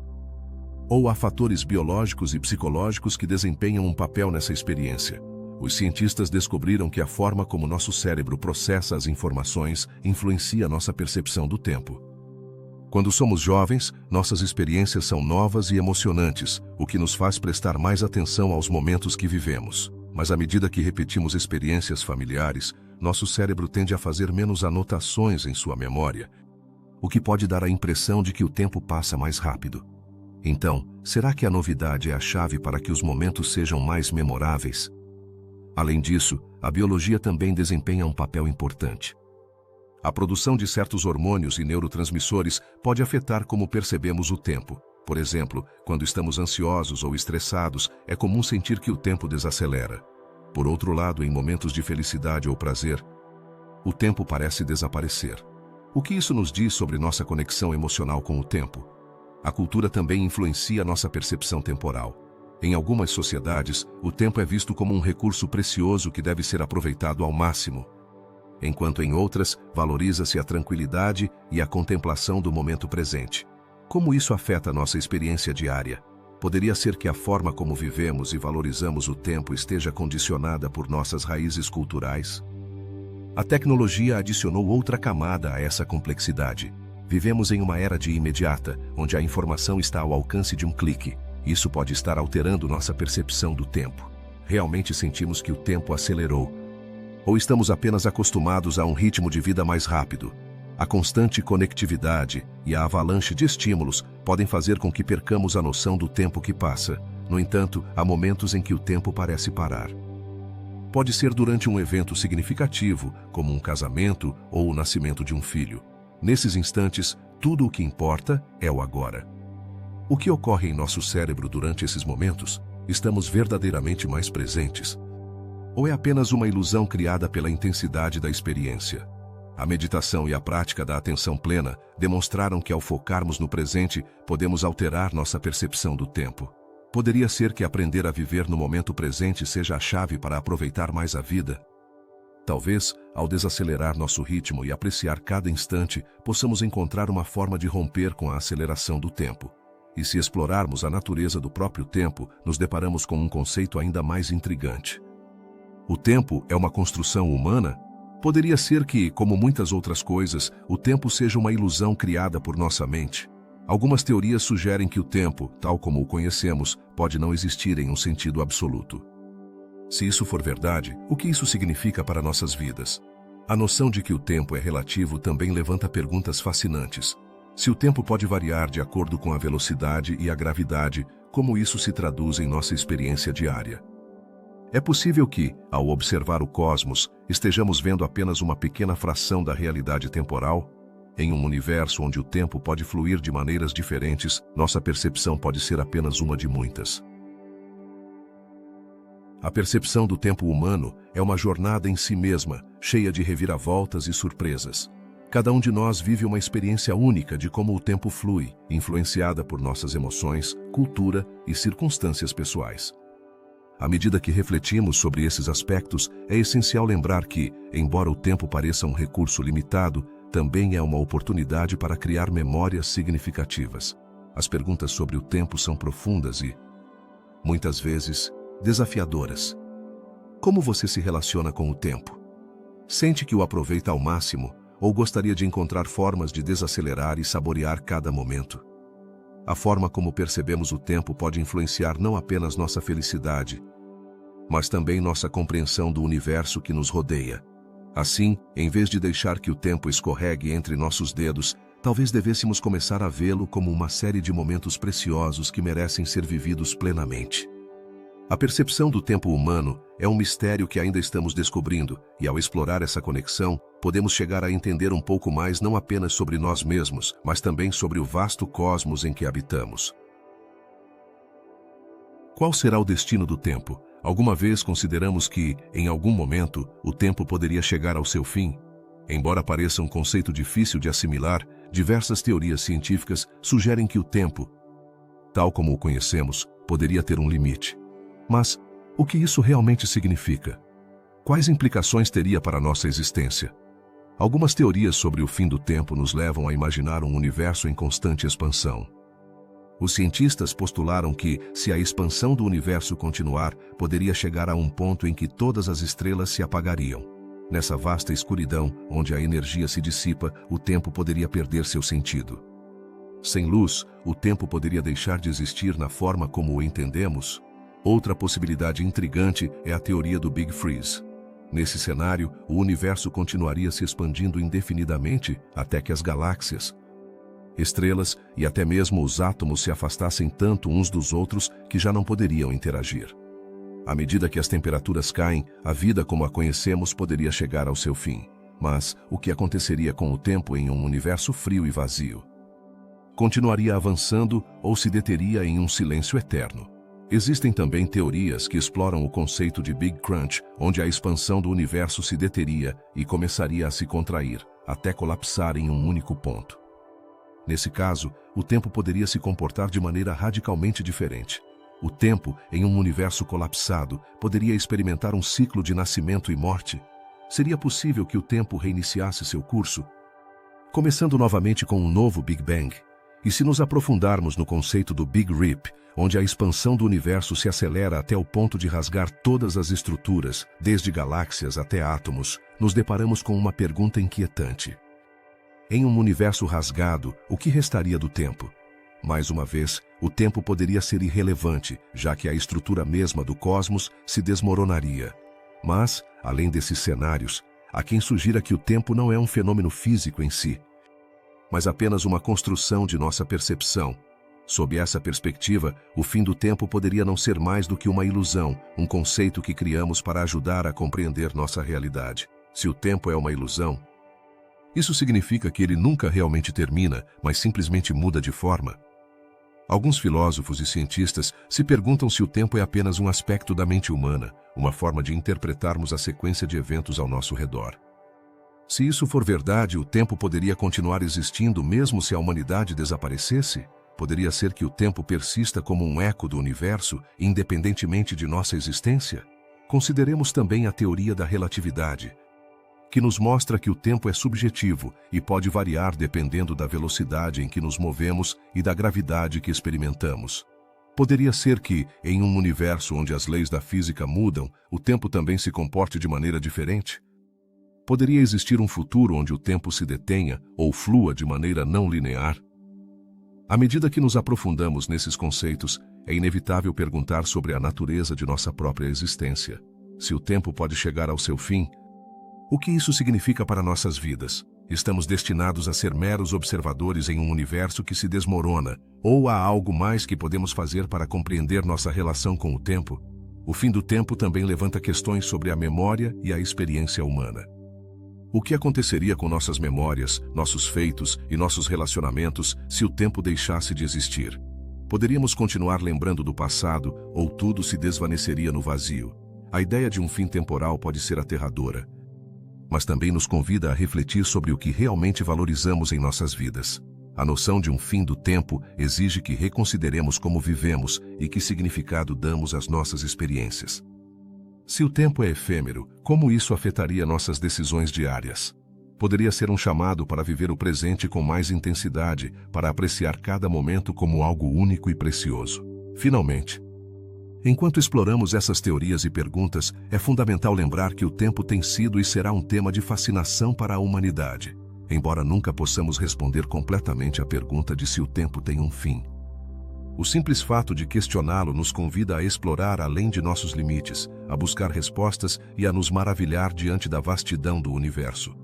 Ou há fatores biológicos e psicológicos que desempenham um papel nessa experiência? Os cientistas descobriram que a forma como nosso cérebro processa as informações influencia nossa percepção do tempo. Quando somos jovens, nossas experiências são novas e emocionantes, o que nos faz prestar mais atenção aos momentos que vivemos. Mas à medida que repetimos experiências familiares, nosso cérebro tende a fazer menos anotações em sua memória, o que pode dar a impressão de que o tempo passa mais rápido. Então, será que a novidade é a chave para que os momentos sejam mais memoráveis? Além disso, a biologia também desempenha um papel importante. A produção de certos hormônios e neurotransmissores pode afetar como percebemos o tempo. Por exemplo, quando estamos ansiosos ou estressados, é comum sentir que o tempo desacelera. Por outro lado, em momentos de felicidade ou prazer, o tempo parece desaparecer. O que isso nos diz sobre nossa conexão emocional com o tempo? A cultura também influencia nossa percepção temporal. Em algumas sociedades, o tempo é visto como um recurso precioso que deve ser aproveitado ao máximo, enquanto em outras, valoriza-se a tranquilidade e a contemplação do momento presente. Como isso afeta nossa experiência diária? Poderia ser que a forma como vivemos e valorizamos o tempo esteja condicionada por nossas raízes culturais? A tecnologia adicionou outra camada a essa complexidade. Vivemos em uma era de imediata, onde a informação está ao alcance de um clique. Isso pode estar alterando nossa percepção do tempo. Realmente sentimos que o tempo acelerou? Ou estamos apenas acostumados a um ritmo de vida mais rápido? A constante conectividade e a avalanche de estímulos podem fazer com que percamos a noção do tempo que passa. No entanto, há momentos em que o tempo parece parar. Pode ser durante um evento significativo, como um casamento ou o nascimento de um filho. Nesses instantes, tudo o que importa é o agora. O que ocorre em nosso cérebro durante esses momentos? Estamos verdadeiramente mais presentes? Ou é apenas uma ilusão criada pela intensidade da experiência? A meditação e a prática da atenção plena demonstraram que ao focarmos no presente, podemos alterar nossa percepção do tempo. Poderia ser que aprender a viver no momento presente seja a chave para aproveitar mais a vida? Talvez, ao desacelerar nosso ritmo e apreciar cada instante, possamos encontrar uma forma de romper com a aceleração do tempo. E se explorarmos a natureza do próprio tempo, nos deparamos com um conceito ainda mais intrigante. O tempo é uma construção humana? Poderia ser que, como muitas outras coisas, o tempo seja uma ilusão criada por nossa mente. Algumas teorias sugerem que o tempo, tal como o conhecemos, pode não existir em um sentido absoluto. Se isso for verdade, o que isso significa para nossas vidas? A noção de que o tempo é relativo também levanta perguntas fascinantes. Se o tempo pode variar de acordo com a velocidade e a gravidade, como isso se traduz em nossa experiência diária? É possível que, ao observar o cosmos, estejamos vendo apenas uma pequena fração da realidade temporal? Em um universo onde o tempo pode fluir de maneiras diferentes, nossa percepção pode ser apenas uma de muitas. A percepção do tempo humano é uma jornada em si mesma, cheia de reviravoltas e surpresas. Cada um de nós vive uma experiência única de como o tempo flui, influenciada por nossas emoções, cultura e circunstâncias pessoais. À medida que refletimos sobre esses aspectos, é essencial lembrar que, embora o tempo pareça um recurso limitado, também é uma oportunidade para criar memórias significativas. As perguntas sobre o tempo são profundas e, muitas vezes, desafiadoras. Como você se relaciona com o tempo? Sente que o aproveita ao máximo ou gostaria de encontrar formas de desacelerar e saborear cada momento? A forma como percebemos o tempo pode influenciar não apenas nossa felicidade, mas também nossa compreensão do universo que nos rodeia. Assim, em vez de deixar que o tempo escorregue entre nossos dedos, talvez devêssemos começar a vê-lo como uma série de momentos preciosos que merecem ser vividos plenamente. A percepção do tempo humano é um mistério que ainda estamos descobrindo, e ao explorar essa conexão, podemos chegar a entender um pouco mais não apenas sobre nós mesmos, mas também sobre o vasto cosmos em que habitamos. Qual será o destino do tempo? Alguma vez consideramos que, em algum momento, o tempo poderia chegar ao seu fim? Embora pareça um conceito difícil de assimilar, diversas teorias científicas sugerem que o tempo, tal como o conhecemos, poderia ter um limite. Mas, o que isso realmente significa? Quais implicações teria para a nossa existência? Algumas teorias sobre o fim do tempo nos levam a imaginar um universo em constante expansão. Os cientistas postularam que, se a expansão do universo continuar, poderia chegar a um ponto em que todas as estrelas se apagariam. Nessa vasta escuridão, onde a energia se dissipa, o tempo poderia perder seu sentido. Sem luz, o tempo poderia deixar de existir na forma como o entendemos. Outra possibilidade intrigante é a teoria do Big Freeze. Nesse cenário, o universo continuaria se expandindo indefinidamente até que as galáxias, estrelas e até mesmo os átomos se afastassem tanto uns dos outros que já não poderiam interagir. À medida que as temperaturas caem, a vida como a conhecemos poderia chegar ao seu fim. Mas o que aconteceria com o tempo em um universo frio e vazio? Continuaria avançando ou se deteria em um silêncio eterno? Existem também teorias que exploram o conceito de Big Crunch, onde a expansão do universo se deteria e começaria a se contrair, até colapsar em um único ponto. Nesse caso, o tempo poderia se comportar de maneira radicalmente diferente. O tempo, em um universo colapsado, poderia experimentar um ciclo de nascimento e morte. Seria possível que o tempo reiniciasse seu curso, começando novamente com um novo Big Bang. E se nos aprofundarmos no conceito do Big Rip, onde a expansão do universo se acelera até o ponto de rasgar todas as estruturas, desde galáxias até átomos, nos deparamos com uma pergunta inquietante. Em um universo rasgado, o que restaria do tempo? Mais uma vez, o tempo poderia ser irrelevante, já que a estrutura mesma do cosmos se desmoronaria. Mas, além desses cenários, há quem sugira que o tempo não é um fenômeno físico em si, mas apenas uma construção de nossa percepção. Sob essa perspectiva, o fim do tempo poderia não ser mais do que uma ilusão, um conceito que criamos para ajudar a compreender nossa realidade. Se o tempo é uma ilusão, isso significa que ele nunca realmente termina, mas simplesmente muda de forma. Alguns filósofos e cientistas se perguntam se o tempo é apenas um aspecto da mente humana, uma forma de interpretarmos a sequência de eventos ao nosso redor. Se isso for verdade, o tempo poderia continuar existindo mesmo se a humanidade desaparecesse? Poderia ser que o tempo persista como um eco do universo, independentemente de nossa existência? Consideremos também a teoria da relatividade, que nos mostra que o tempo é subjetivo e pode variar dependendo da velocidade em que nos movemos e da gravidade que experimentamos. Poderia ser que, em um universo onde as leis da física mudam, o tempo também se comporte de maneira diferente? Poderia existir um futuro onde o tempo se detenha ou flua de maneira não linear? À medida que nos aprofundamos nesses conceitos, é inevitável perguntar sobre a natureza de nossa própria existência. Se o tempo pode chegar ao seu fim, o que isso significa para nossas vidas? Estamos destinados a ser meros observadores em um universo que se desmorona, ou há algo mais que podemos fazer para compreender nossa relação com o tempo? O fim do tempo também levanta questões sobre a memória e a experiência humana. O que aconteceria com nossas memórias, nossos feitos e nossos relacionamentos se o tempo deixasse de existir? Poderíamos continuar lembrando do passado ou tudo se desvaneceria no vazio? A ideia de um fim temporal pode ser aterradora. mas também nos convida a refletir sobre o que realmente valorizamos em nossas vidas. A noção de um fim do tempo exige que reconsideremos como vivemos e que significado damos às nossas experiências. Se o tempo é efêmero, como isso afetaria nossas decisões diárias? Poderia ser um chamado para viver o presente com mais intensidade, para apreciar cada momento como algo único e precioso. Finalmente, enquanto exploramos essas teorias e perguntas, é fundamental lembrar que o tempo tem sido e será um tema de fascinação para a humanidade, embora nunca possamos responder completamente à pergunta de se o tempo tem um fim. O simples fato de questioná-lo nos convida a explorar além de nossos limites, a buscar respostas e a nos maravilhar diante da vastidão do universo.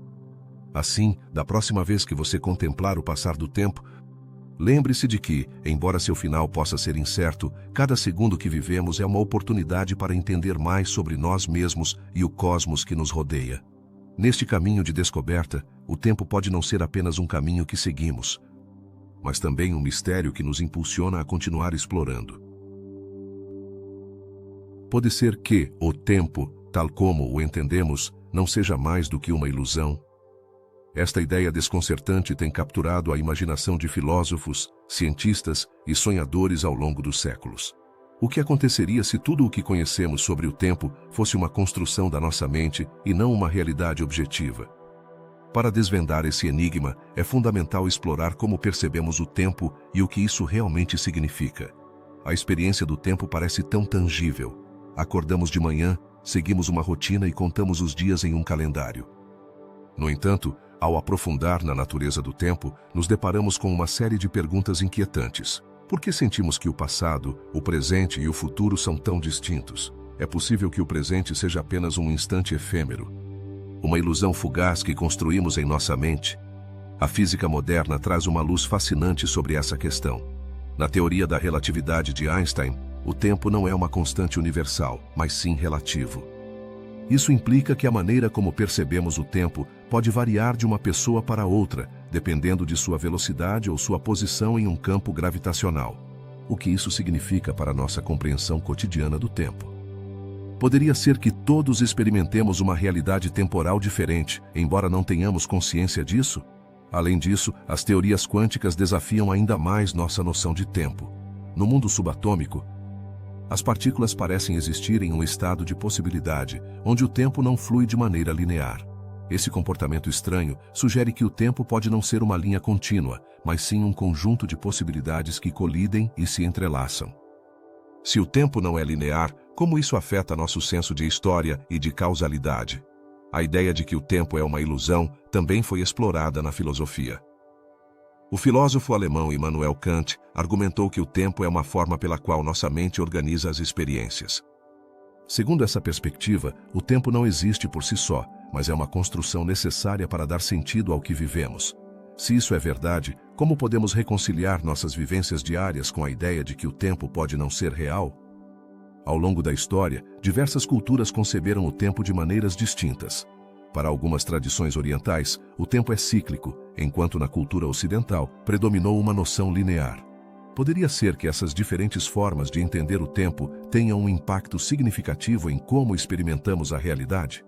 Assim, da próxima vez que você contemplar o passar do tempo, lembre-se de que, embora seu final possa ser incerto, cada segundo que vivemos é uma oportunidade para entender mais sobre nós mesmos e o cosmos que nos rodeia. Neste caminho de descoberta, o tempo pode não ser apenas um caminho que seguimos, mas também um mistério que nos impulsiona a continuar explorando. Pode ser que o tempo, tal como o entendemos, não seja mais do que uma ilusão. Esta ideia desconcertante tem capturado a imaginação de filósofos, cientistas e sonhadores ao longo dos séculos. O que aconteceria se tudo o que conhecemos sobre o tempo fosse uma construção da nossa mente e não uma realidade objetiva? Para desvendar esse enigma, é fundamental explorar como percebemos o tempo e o que isso realmente significa. A experiência do tempo parece tão tangível. Acordamos de manhã, seguimos uma rotina e contamos os dias em um calendário. No entanto, ao aprofundar na natureza do tempo, nos deparamos com uma série de perguntas inquietantes. Por que sentimos que o passado, o presente e o futuro são tão distintos? É possível que o presente seja apenas um instante efêmero, uma ilusão fugaz que construímos em nossa mente? A física moderna traz uma luz fascinante sobre essa questão. Na teoria da relatividade de Einstein, o tempo não é uma constante universal, mas sim relativo. Isso implica que a maneira como percebemos o tempo pode variar de uma pessoa para outra, dependendo de sua velocidade ou sua posição em um campo gravitacional. O que isso significa para a nossa compreensão cotidiana do tempo? Poderia ser que todos experimentemos uma realidade temporal diferente, embora não tenhamos consciência disso? Além disso, as teorias quânticas desafiam ainda mais nossa noção de tempo. No mundo subatômico, as partículas parecem existir em um estado de possibilidade, onde o tempo não flui de maneira linear. Esse comportamento estranho sugere que o tempo pode não ser uma linha contínua, mas sim um conjunto de possibilidades que colidem e se entrelaçam. Se o tempo não é linear, como isso afeta nosso senso de história e de causalidade? A ideia de que o tempo é uma ilusão também foi explorada na filosofia. O filósofo alemão Immanuel Kant argumentou que o tempo é uma forma pela qual nossa mente organiza as experiências. Segundo essa perspectiva, o tempo não existe por si só, mas é uma construção necessária para dar sentido ao que vivemos. Se isso é verdade, como podemos reconciliar nossas vivências diárias com a ideia de que o tempo pode não ser real? Ao longo da história, diversas culturas conceberam o tempo de maneiras distintas. Para algumas tradições orientais, o tempo é cíclico, enquanto na cultura ocidental predominou uma noção linear. Poderia ser que essas diferentes formas de entender o tempo tenham um impacto significativo em como experimentamos a realidade?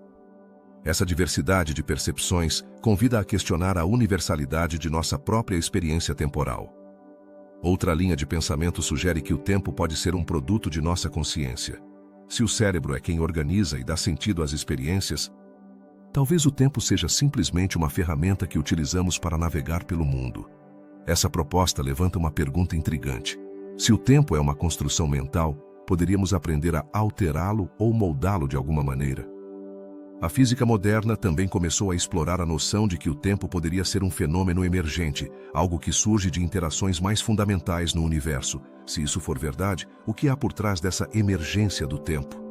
Essa diversidade de percepções convida a questionar a universalidade de nossa própria experiência temporal. Outra linha de pensamento sugere que o tempo pode ser um produto de nossa consciência. Se o cérebro é quem organiza e dá sentido às experiências, talvez o tempo seja simplesmente uma ferramenta que utilizamos para navegar pelo mundo. Essa proposta levanta uma pergunta intrigante. Se o tempo é uma construção mental, poderíamos aprender a alterá-lo ou moldá-lo de alguma maneira? A física moderna também começou a explorar a noção de que o tempo poderia ser um fenômeno emergente, algo que surge de interações mais fundamentais no universo. Se isso for verdade, o que há por trás dessa emergência do tempo?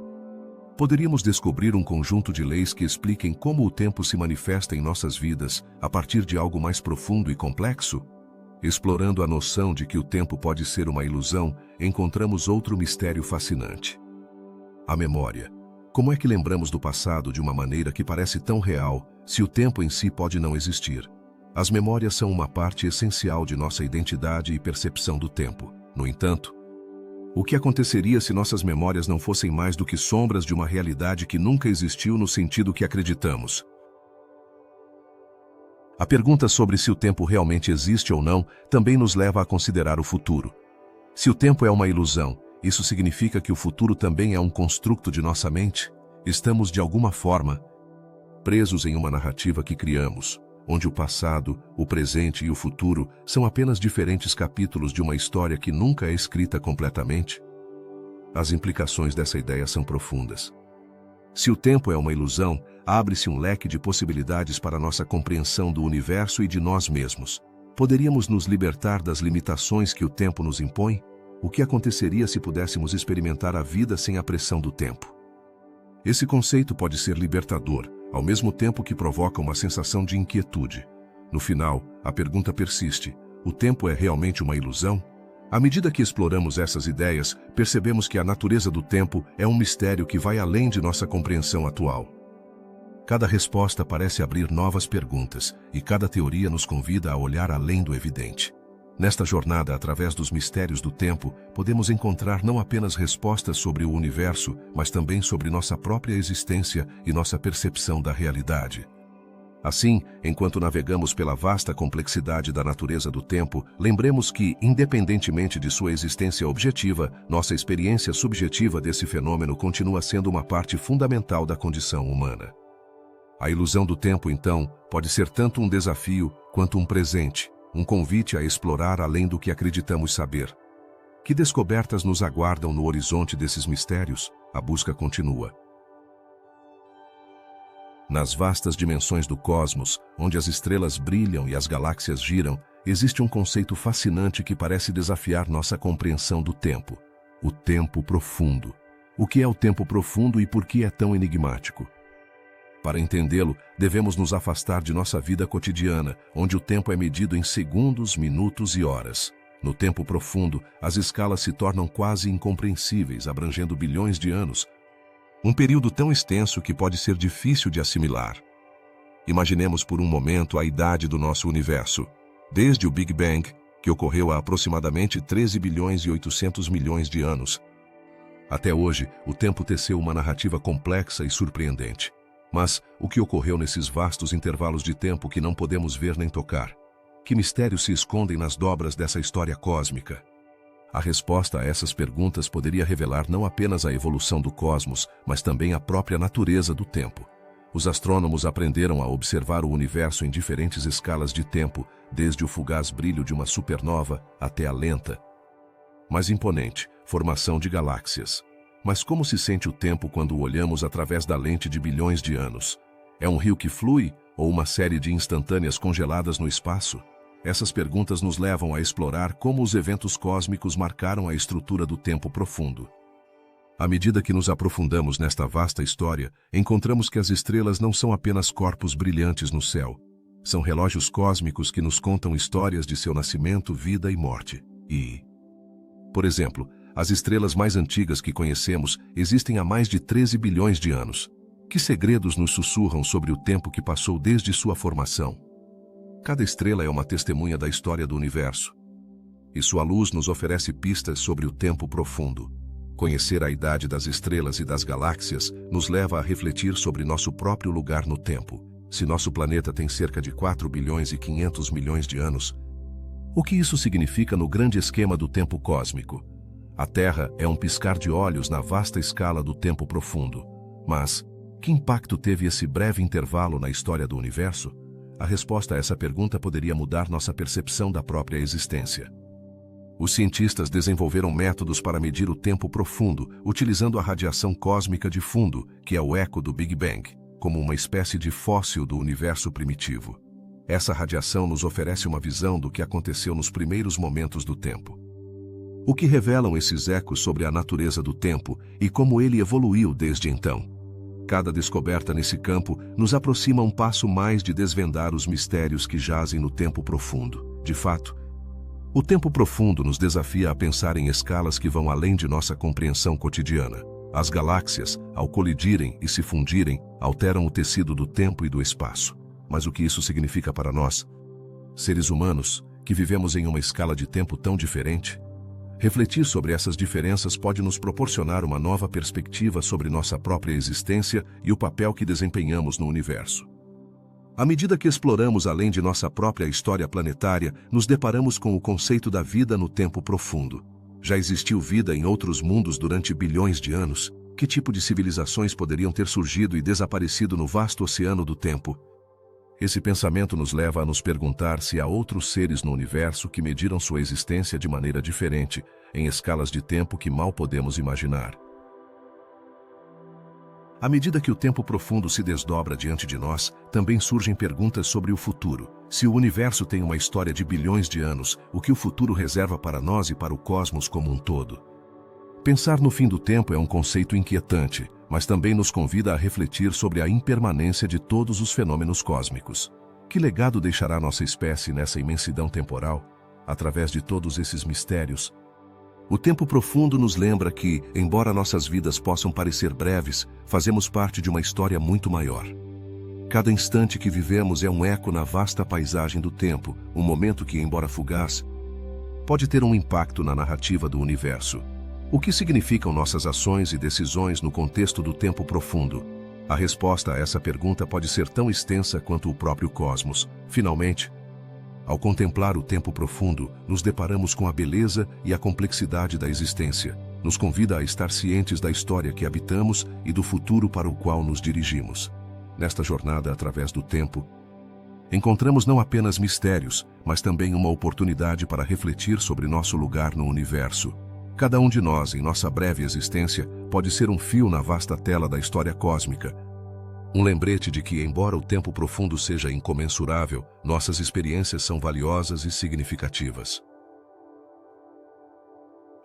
Poderíamos descobrir um conjunto de leis que expliquem como o tempo se manifesta em nossas vidas a partir de algo mais profundo e complexo? Explorando a noção de que o tempo pode ser uma ilusão, encontramos outro mistério fascinante: a memória. Como é que lembramos do passado de uma maneira que parece tão real, se o tempo em si pode não existir? As memórias são uma parte essencial de nossa identidade e percepção do tempo. No entanto, o que aconteceria se nossas memórias não fossem mais do que sombras de uma realidade que nunca existiu no sentido que acreditamos? A pergunta sobre se o tempo realmente existe ou não também nos leva a considerar o futuro. Se o tempo é uma ilusão, isso significa que o futuro também é um construto de nossa mente? Estamos, de alguma forma, presos em uma narrativa que criamos, onde o passado, o presente e o futuro são apenas diferentes capítulos de uma história que nunca é escrita completamente? As implicações dessa ideia são profundas. Se o tempo é uma ilusão, abre-se um leque de possibilidades para nossa compreensão do universo e de nós mesmos. Poderíamos nos libertar das limitações que o tempo nos impõe? O que aconteceria se pudéssemos experimentar a vida sem a pressão do tempo? Esse conceito pode ser libertador, ao mesmo tempo que provoca uma sensação de inquietude. No final, a pergunta persiste: o tempo é realmente uma ilusão? À medida que exploramos essas ideias, percebemos que a natureza do tempo é um mistério que vai além de nossa compreensão atual. Cada resposta parece abrir novas perguntas, e cada teoria nos convida a olhar além do evidente. Nesta jornada através dos mistérios do tempo, podemos encontrar não apenas respostas sobre o universo, mas também sobre nossa própria existência e nossa percepção da realidade. Assim, enquanto navegamos pela vasta complexidade da natureza do tempo, lembremos que, independentemente de sua existência objetiva, nossa experiência subjetiva desse fenômeno continua sendo uma parte fundamental da condição humana. A ilusão do tempo, então, pode ser tanto um desafio quanto um presente, um convite a explorar além do que acreditamos saber. Que descobertas nos aguardam no horizonte desses mistérios? A busca continua. Nas vastas dimensões do cosmos, onde as estrelas brilham e as galáxias giram, existe um conceito fascinante que parece desafiar nossa compreensão do tempo: o tempo profundo. O que é o tempo profundo e por que é tão enigmático? Para entendê-lo, devemos nos afastar de nossa vida cotidiana, onde o tempo é medido em segundos, minutos e horas. No tempo profundo, as escalas se tornam quase incompreensíveis, abrangendo bilhões de anos. Um período tão extenso que pode ser difícil de assimilar. Imaginemos por um momento a idade do nosso universo. Desde o Big Bang, que ocorreu há aproximadamente 13 bilhões e 800 milhões de anos. Até hoje, o tempo teceu uma narrativa complexa e surpreendente. Mas o que ocorreu nesses vastos intervalos de tempo que não podemos ver nem tocar? Que mistérios se escondem nas dobras dessa história cósmica? A resposta a essas perguntas poderia revelar não apenas a evolução do cosmos, mas também a própria natureza do tempo. Os astrônomos aprenderam a observar o universo em diferentes escalas de tempo, desde o fugaz brilho de uma supernova até a lenta, mas imponente, formação de galáxias. Mas como se sente o tempo quando o olhamos através da lente de bilhões de anos? É um rio que flui ou uma série de instantâneas congeladas no espaço? Essas perguntas nos levam a explorar como os eventos cósmicos marcaram a estrutura do tempo profundo. À medida que nos aprofundamos nesta vasta história, encontramos que as estrelas não são apenas corpos brilhantes no céu. São relógios cósmicos que nos contam histórias de seu nascimento, vida e morte. Por exemplo, as estrelas mais antigas que conhecemos existem há mais de 13 bilhões de anos. Que segredos nos sussurram sobre o tempo que passou desde sua formação? Cada estrela é uma testemunha da história do universo, e sua luz nos oferece pistas sobre o tempo profundo. Conhecer a idade das estrelas e das galáxias nos leva a refletir sobre nosso próprio lugar no tempo. Se nosso planeta tem cerca de 4 bilhões e 500 milhões de anos, o que isso significa no grande esquema do tempo cósmico? A Terra é um piscar de olhos na vasta escala do tempo profundo. Mas, que impacto teve esse breve intervalo na história do universo? A resposta a essa pergunta poderia mudar nossa percepção da própria existência. Os cientistas desenvolveram métodos para medir o tempo profundo, utilizando a radiação cósmica de fundo, que é o eco do Big Bang, como uma espécie de fóssil do universo primitivo. Essa radiação nos oferece uma visão do que aconteceu nos primeiros momentos do tempo. O que revelam esses ecos sobre a natureza do tempo e como ele evoluiu desde então? Cada descoberta nesse campo nos aproxima um passo mais de desvendar os mistérios que jazem no tempo profundo. De fato, o tempo profundo nos desafia a pensar em escalas que vão além de nossa compreensão cotidiana. As galáxias, ao colidirem e se fundirem, alteram o tecido do tempo e do espaço. Mas o que isso significa para nós, seres humanos, que vivemos em uma escala de tempo tão diferente? Refletir sobre essas diferenças pode nos proporcionar uma nova perspectiva sobre nossa própria existência e o papel que desempenhamos no universo. À medida que exploramos além de nossa própria história planetária, nos deparamos com o conceito da vida no tempo profundo. Já existiu vida em outros mundos durante bilhões de anos? Que tipo de civilizações poderiam ter surgido e desaparecido no vasto oceano do tempo? Esse pensamento nos leva a nos perguntar se há outros seres no universo que mediram sua existência de maneira diferente, em escalas de tempo que mal podemos imaginar. À medida que o tempo profundo se desdobra diante de nós, também surgem perguntas sobre o futuro. Se o universo tem uma história de bilhões de anos, o que o futuro reserva para nós e para o cosmos como um todo? Pensar no fim do tempo é um conceito inquietante, mas também nos convida a refletir sobre a impermanência de todos os fenômenos cósmicos. Que legado deixará nossa espécie nessa imensidão temporal, através de todos esses mistérios? O tempo profundo nos lembra que, embora nossas vidas possam parecer breves, fazemos parte de uma história muito maior. Cada instante que vivemos é um eco na vasta paisagem do tempo, um momento que, embora fugaz, pode ter um impacto na narrativa do universo. O que significam nossas ações e decisões no contexto do tempo profundo? A resposta a essa pergunta pode ser tão extensa quanto o próprio cosmos. Finalmente, ao contemplar o tempo profundo, nos deparamos com a beleza e a complexidade da existência. Nos convida a estar cientes da história que habitamos e do futuro para o qual nos dirigimos. Nesta jornada através do tempo, encontramos não apenas mistérios, mas também uma oportunidade para refletir sobre nosso lugar no universo. Cada um de nós, em nossa breve existência, pode ser um fio na vasta tela da história cósmica. Um lembrete de que, embora o tempo profundo seja incomensurável, nossas experiências são valiosas e significativas.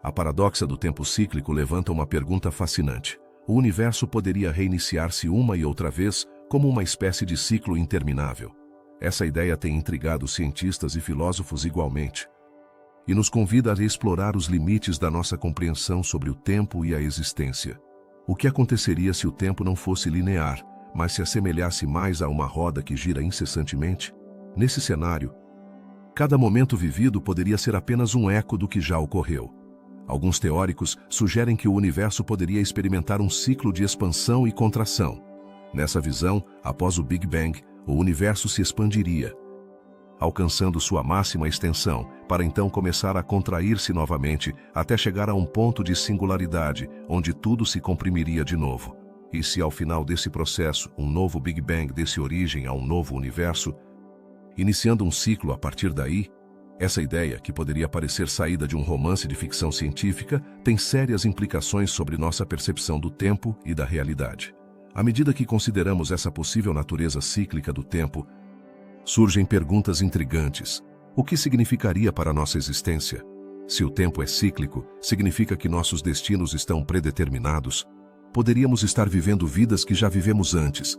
A paradoxa do tempo cíclico levanta uma pergunta fascinante. O universo poderia reiniciar-se uma e outra vez, como uma espécie de ciclo interminável. Essa ideia tem intrigado cientistas e filósofos igualmente, e nos convida a explorar os limites da nossa compreensão sobre o tempo e a existência. O que aconteceria se o tempo não fosse linear, mas se assemelhasse mais a uma roda que gira incessantemente? Nesse cenário, cada momento vivido poderia ser apenas um eco do que já ocorreu. Alguns teóricos sugerem que o universo poderia experimentar um ciclo de expansão e contração. Nessa visão, após o Big Bang, o universo se expandiria, alcançando sua máxima extensão, para então começar a contrair-se novamente, até chegar a um ponto de singularidade, onde tudo se comprimiria de novo. E se ao final desse processo, um novo Big Bang desse origem a um novo universo, iniciando um ciclo a partir daí? Essa ideia, que poderia parecer saída de um romance de ficção científica, tem sérias implicações sobre nossa percepção do tempo e da realidade. À medida que consideramos essa possível natureza cíclica do tempo, surgem perguntas intrigantes. O que significaria para nossa existência? Se o tempo é cíclico, significa que nossos destinos estão predeterminados? Poderíamos estar vivendo vidas que já vivemos antes,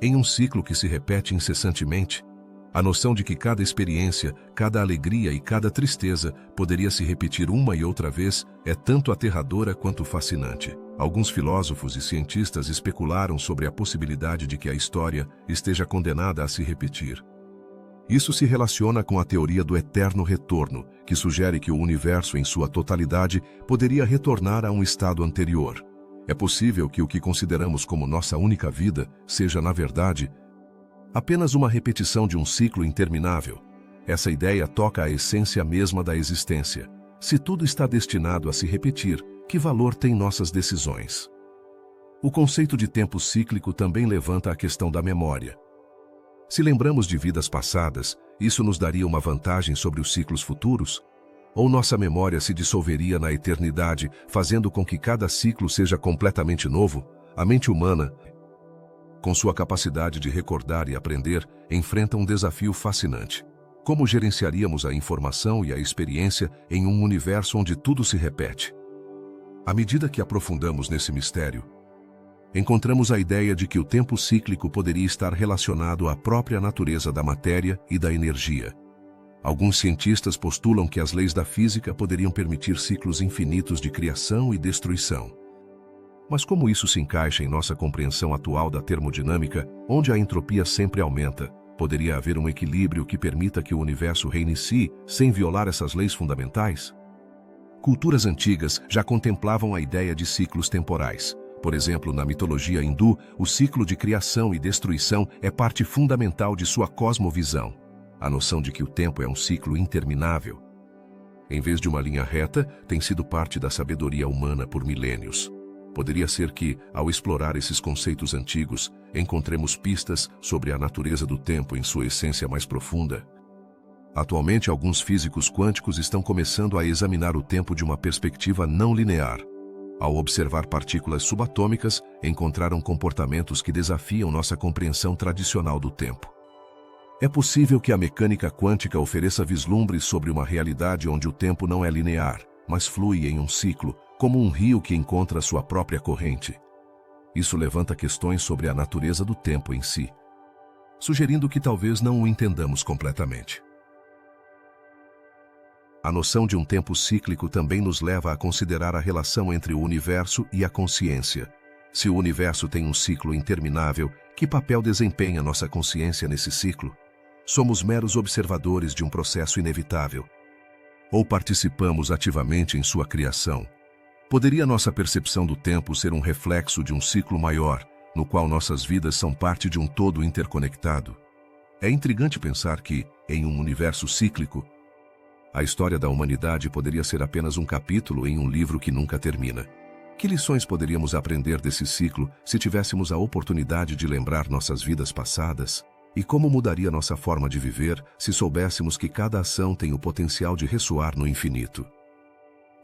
em um ciclo que se repete incessantemente? A noção de que cada experiência, cada alegria e cada tristeza poderia se repetir uma e outra vez é tanto aterradora quanto fascinante. Alguns filósofos e cientistas especularam sobre a possibilidade de que a história esteja condenada a se repetir. Isso se relaciona com a teoria do eterno retorno, que sugere que o universo em sua totalidade poderia retornar a um estado anterior. É possível que o que consideramos como nossa única vida seja, na verdade, apenas uma repetição de um ciclo interminável. Essa ideia toca a essência mesma da existência. Se tudo está destinado a se repetir, que valor têm nossas decisões? O conceito de tempo cíclico também levanta a questão da memória. Se lembramos de vidas passadas, isso nos daria uma vantagem sobre os ciclos futuros? Ou nossa memória se dissolveria na eternidade, fazendo com que cada ciclo seja completamente novo? A mente humana, com sua capacidade de recordar e aprender, enfrenta um desafio fascinante. Como gerenciaríamos a informação e a experiência em um universo onde tudo se repete? À medida que aprofundamos nesse mistério, encontramos a ideia de que o tempo cíclico poderia estar relacionado à própria natureza da matéria e da energia. Alguns cientistas postulam que as leis da física poderiam permitir ciclos infinitos de criação e destruição. Mas como isso se encaixa em nossa compreensão atual da termodinâmica, onde a entropia sempre aumenta? Poderia haver um equilíbrio que permita que o universo reinicie sem violar essas leis fundamentais? Culturas antigas já contemplavam a ideia de ciclos temporais. Por exemplo, na mitologia hindu, o ciclo de criação e destruição é parte fundamental de sua cosmovisão. A noção de que o tempo é um ciclo interminável, em vez de uma linha reta, tem sido parte da sabedoria humana por milênios. Poderia ser que, ao explorar esses conceitos antigos, encontremos pistas sobre a natureza do tempo em sua essência mais profunda. Atualmente, alguns físicos quânticos estão começando a examinar o tempo de uma perspectiva não linear. Ao observar partículas subatômicas, encontraram comportamentos que desafiam nossa compreensão tradicional do tempo. É possível que a mecânica quântica ofereça vislumbres sobre uma realidade onde o tempo não é linear, mas flui em um ciclo, como um rio que encontra sua própria corrente. Isso levanta questões sobre a natureza do tempo em si, sugerindo que talvez não o entendamos completamente. A noção de um tempo cíclico também nos leva a considerar a relação entre o universo e a consciência. Se o universo tem um ciclo interminável, que papel desempenha nossa consciência nesse ciclo? Somos meros observadores de um processo inevitável? Ou participamos ativamente em sua criação? Poderia nossa percepção do tempo ser um reflexo de um ciclo maior, no qual nossas vidas são parte de um todo interconectado? É intrigante pensar que, em um universo cíclico, a história da humanidade poderia ser apenas um capítulo em um livro que nunca termina. Que lições poderíamos aprender desse ciclo se tivéssemos a oportunidade de lembrar nossas vidas passadas? E como mudaria nossa forma de viver se soubéssemos que cada ação tem o potencial de ressoar no infinito?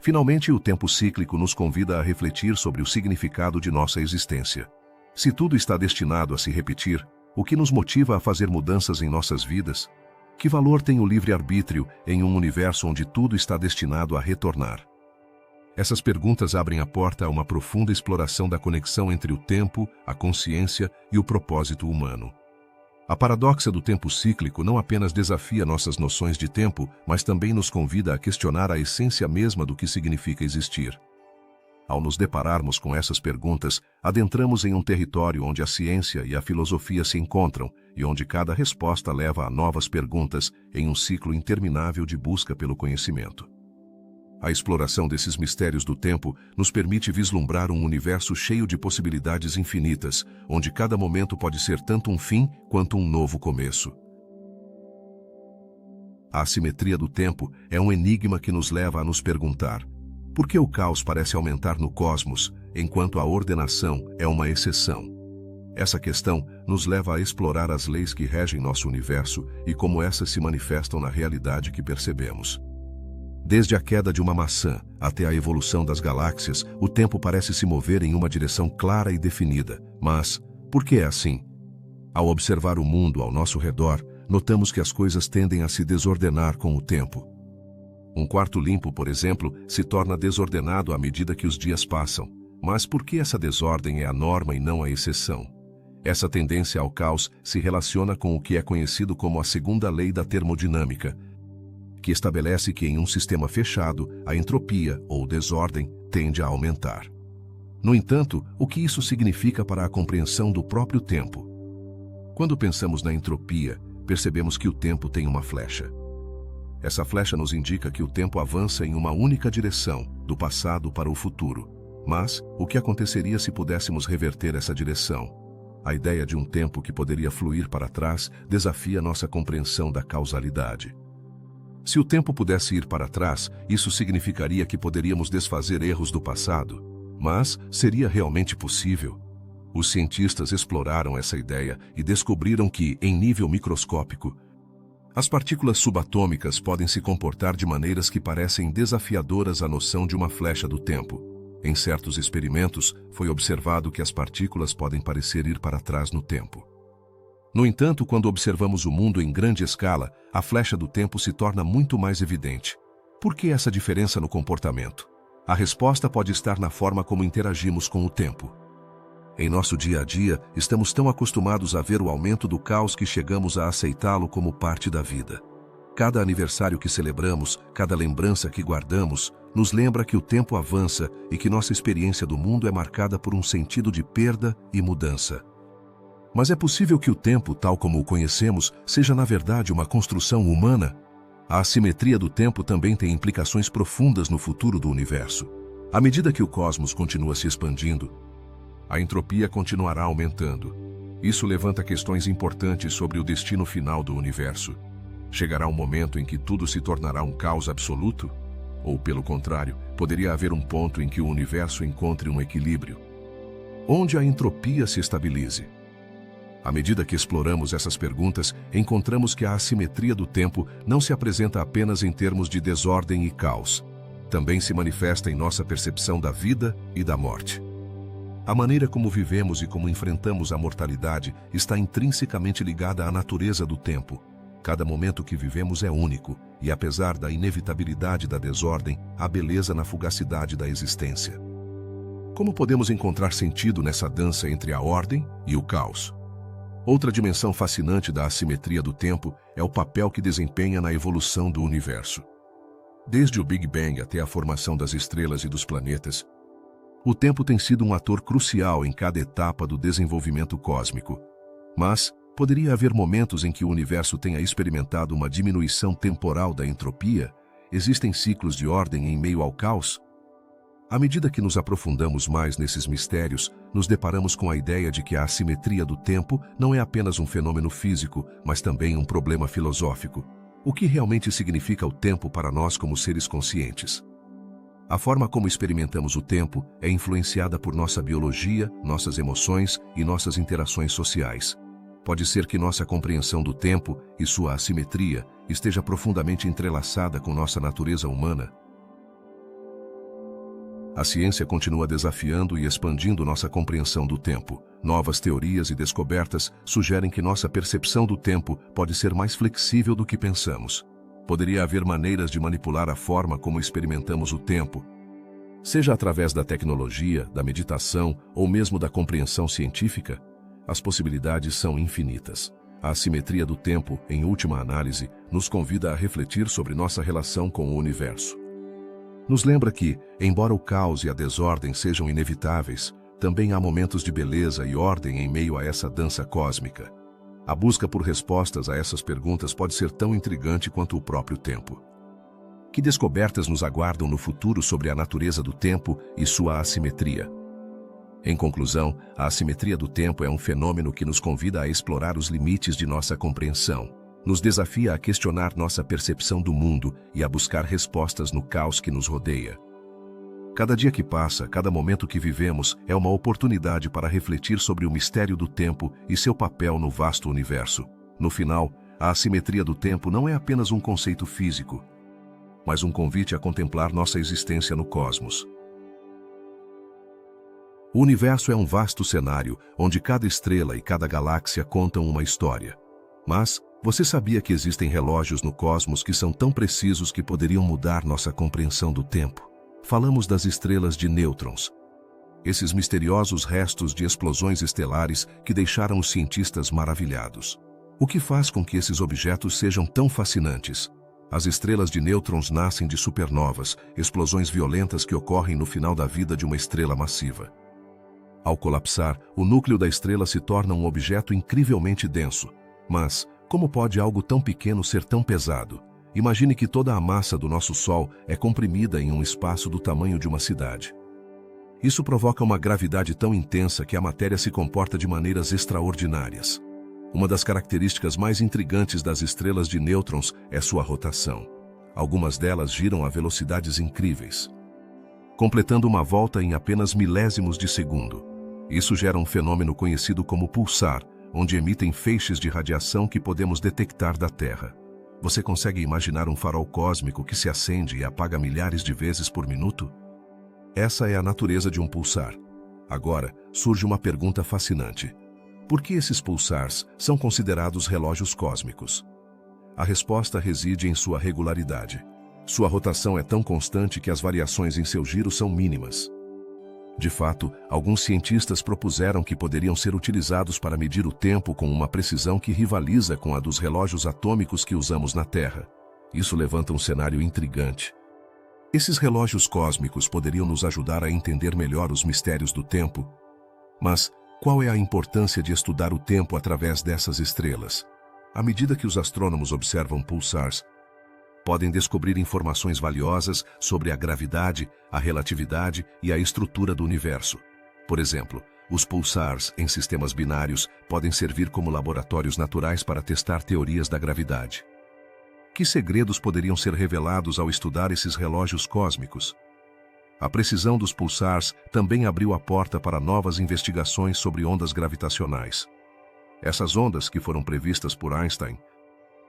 Finalmente, o tempo cíclico nos convida a refletir sobre o significado de nossa existência. Se tudo está destinado a se repetir, o que nos motiva a fazer mudanças em nossas vidas? Que valor tem o livre-arbítrio em um universo onde tudo está destinado a retornar? Essas perguntas abrem a porta a uma profunda exploração da conexão entre o tempo, a consciência e o propósito humano. A paradoxa do tempo cíclico não apenas desafia nossas noções de tempo, mas também nos convida a questionar a essência mesma do que significa existir. Ao nos depararmos com essas perguntas, adentramos em um território onde a ciência e a filosofia se encontram e onde cada resposta leva a novas perguntas em um ciclo interminável de busca pelo conhecimento. A exploração desses mistérios do tempo nos permite vislumbrar um universo cheio de possibilidades infinitas, onde cada momento pode ser tanto um fim quanto um novo começo. A assimetria do tempo é um enigma que nos leva a nos perguntar: por que o caos parece aumentar no cosmos, enquanto a ordenação é uma exceção? Essa questão nos leva a explorar as leis que regem nosso universo e como essas se manifestam na realidade que percebemos. Desde a queda de uma maçã até a evolução das galáxias, o tempo parece se mover em uma direção clara e definida. Mas, por que é assim? Ao observar o mundo ao nosso redor, notamos que as coisas tendem a se desordenar com o tempo. Um quarto limpo, por exemplo, se torna desordenado à medida que os dias passam. Mas por que essa desordem é a norma e não a exceção? Essa tendência ao caos se relaciona com o que é conhecido como a segunda lei da termodinâmica, que estabelece que em um sistema fechado, a entropia, ou desordem, tende a aumentar. No entanto, o que isso significa para a compreensão do próprio tempo? Quando pensamos na entropia, percebemos que o tempo tem uma flecha. Essa flecha nos indica que o tempo avança em uma única direção, do passado para o futuro. Mas, o que aconteceria se pudéssemos reverter essa direção? A ideia de um tempo que poderia fluir para trás desafia nossa compreensão da causalidade. Se o tempo pudesse ir para trás, isso significaria que poderíamos desfazer erros do passado. Mas, seria realmente possível? Os cientistas exploraram essa ideia e descobriram que, em nível microscópico, as partículas subatômicas podem se comportar de maneiras que parecem desafiadoras à noção de uma flecha do tempo. Em certos experimentos, foi observado que as partículas podem parecer ir para trás no tempo. No entanto, quando observamos o mundo em grande escala, a flecha do tempo se torna muito mais evidente. Por que essa diferença no comportamento? A resposta pode estar na forma como interagimos com o tempo. Em nosso dia a dia, estamos tão acostumados a ver o aumento do caos que chegamos a aceitá-lo como parte da vida. Cada aniversário que celebramos, cada lembrança que guardamos, nos lembra que o tempo avança e que nossa experiência do mundo é marcada por um sentido de perda e mudança. Mas é possível que o tempo, tal como o conhecemos, seja na verdade uma construção humana? A assimetria do tempo também tem implicações profundas no futuro do universo. À medida que o cosmos continua se expandindo, a entropia continuará aumentando. Isso levanta questões importantes sobre o destino final do universo. Chegará um momento em que tudo se tornará um caos absoluto? Ou, pelo contrário, poderia haver um ponto em que o universo encontre um equilíbrio, onde a entropia se estabilize? À medida que exploramos essas perguntas, encontramos que a assimetria do tempo não se apresenta apenas em termos de desordem e caos. Também se manifesta em nossa percepção da vida e da morte. A maneira como vivemos e como enfrentamos a mortalidade está intrinsecamente ligada à natureza do tempo. Cada momento que vivemos é único, e apesar da inevitabilidade da desordem, há beleza na fugacidade da existência. Como podemos encontrar sentido nessa dança entre a ordem e o caos? Outra dimensão fascinante da assimetria do tempo é o papel que desempenha na evolução do universo. Desde o Big Bang até a formação das estrelas e dos planetas, o tempo tem sido um ator crucial em cada etapa do desenvolvimento cósmico. Mas poderia haver momentos em que o universo tenha experimentado uma diminuição temporal da entropia? Existem ciclos de ordem em meio ao caos? À medida que nos aprofundamos mais nesses mistérios, nos deparamos com a ideia de que a assimetria do tempo não é apenas um fenômeno físico, mas também um problema filosófico. O que realmente significa o tempo para nós como seres conscientes? A forma como experimentamos o tempo é influenciada por nossa biologia, nossas emoções e nossas interações sociais. Pode ser que nossa compreensão do tempo e sua assimetria esteja profundamente entrelaçada com nossa natureza humana. A ciência continua desafiando e expandindo nossa compreensão do tempo. Novas teorias e descobertas sugerem que nossa percepção do tempo pode ser mais flexível do que pensamos. Poderia haver maneiras de manipular a forma como experimentamos o tempo, seja através da tecnologia, da meditação ou mesmo da compreensão científica. As possibilidades são infinitas. A assimetria do tempo, em última análise, nos convida a refletir sobre nossa relação com o universo. Nos lembra que, embora o caos e a desordem sejam inevitáveis, também há momentos de beleza e ordem em meio a essa dança cósmica. A busca por respostas a essas perguntas pode ser tão intrigante quanto o próprio tempo. Que descobertas nos aguardam no futuro sobre a natureza do tempo e sua assimetria? Em conclusão, a assimetria do tempo é um fenômeno que nos convida a explorar os limites de nossa compreensão. Nos desafia a questionar nossa percepção do mundo e a buscar respostas no caos que nos rodeia. Cada dia que passa, cada momento que vivemos, é uma oportunidade para refletir sobre o mistério do tempo e seu papel no vasto universo. No final, a assimetria do tempo não é apenas um conceito físico, mas um convite a contemplar nossa existência no cosmos. O universo é um vasto cenário, onde cada estrela e cada galáxia contam uma história. Mas você sabia que existem relógios no cosmos que são tão precisos que poderiam mudar nossa compreensão do tempo? Falamos das estrelas de nêutrons. Esses misteriosos restos de explosões estelares que deixaram os cientistas maravilhados. O que faz com que esses objetos sejam tão fascinantes? As estrelas de nêutrons nascem de supernovas, explosões violentas que ocorrem no final da vida de uma estrela massiva. Ao colapsar, o núcleo da estrela se torna um objeto incrivelmente denso. Mas como pode algo tão pequeno ser tão pesado? Imagine que toda a massa do nosso Sol é comprimida em um espaço do tamanho de uma cidade. Isso provoca uma gravidade tão intensa que a matéria se comporta de maneiras extraordinárias. Uma das características mais intrigantes das estrelas de nêutrons é sua rotação. Algumas delas giram a velocidades incríveis, completando uma volta em apenas milésimos de segundo. Isso gera um fenômeno conhecido como pulsar, onde emitem feixes de radiação que podemos detectar da Terra. Você consegue imaginar um farol cósmico que se acende e apaga milhares de vezes por minuto? Essa é a natureza de um pulsar. Agora, surge uma pergunta fascinante. Por que esses pulsars são considerados relógios cósmicos? A resposta reside em sua regularidade. Sua rotação é tão constante que as variações em seu giro são mínimas. De fato, alguns cientistas propuseram que poderiam ser utilizados para medir o tempo com uma precisão que rivaliza com a dos relógios atômicos que usamos na Terra. Isso levanta um cenário intrigante. Esses relógios cósmicos poderiam nos ajudar a entender melhor os mistérios do tempo. Mas qual é a importância de estudar o tempo através dessas estrelas? À medida que os astrônomos observam pulsars, podem descobrir informações valiosas sobre a gravidade, a relatividade e a estrutura do universo. Por exemplo, Os pulsars em sistemas binários podem servir como laboratórios naturais para testar teorias da gravidade. Que segredos poderiam ser revelados ao estudar esses relógios cósmicos? A precisão dos pulsars também abriu a porta para novas investigações sobre ondas gravitacionais. Essas ondas, que foram previstas por Einstein,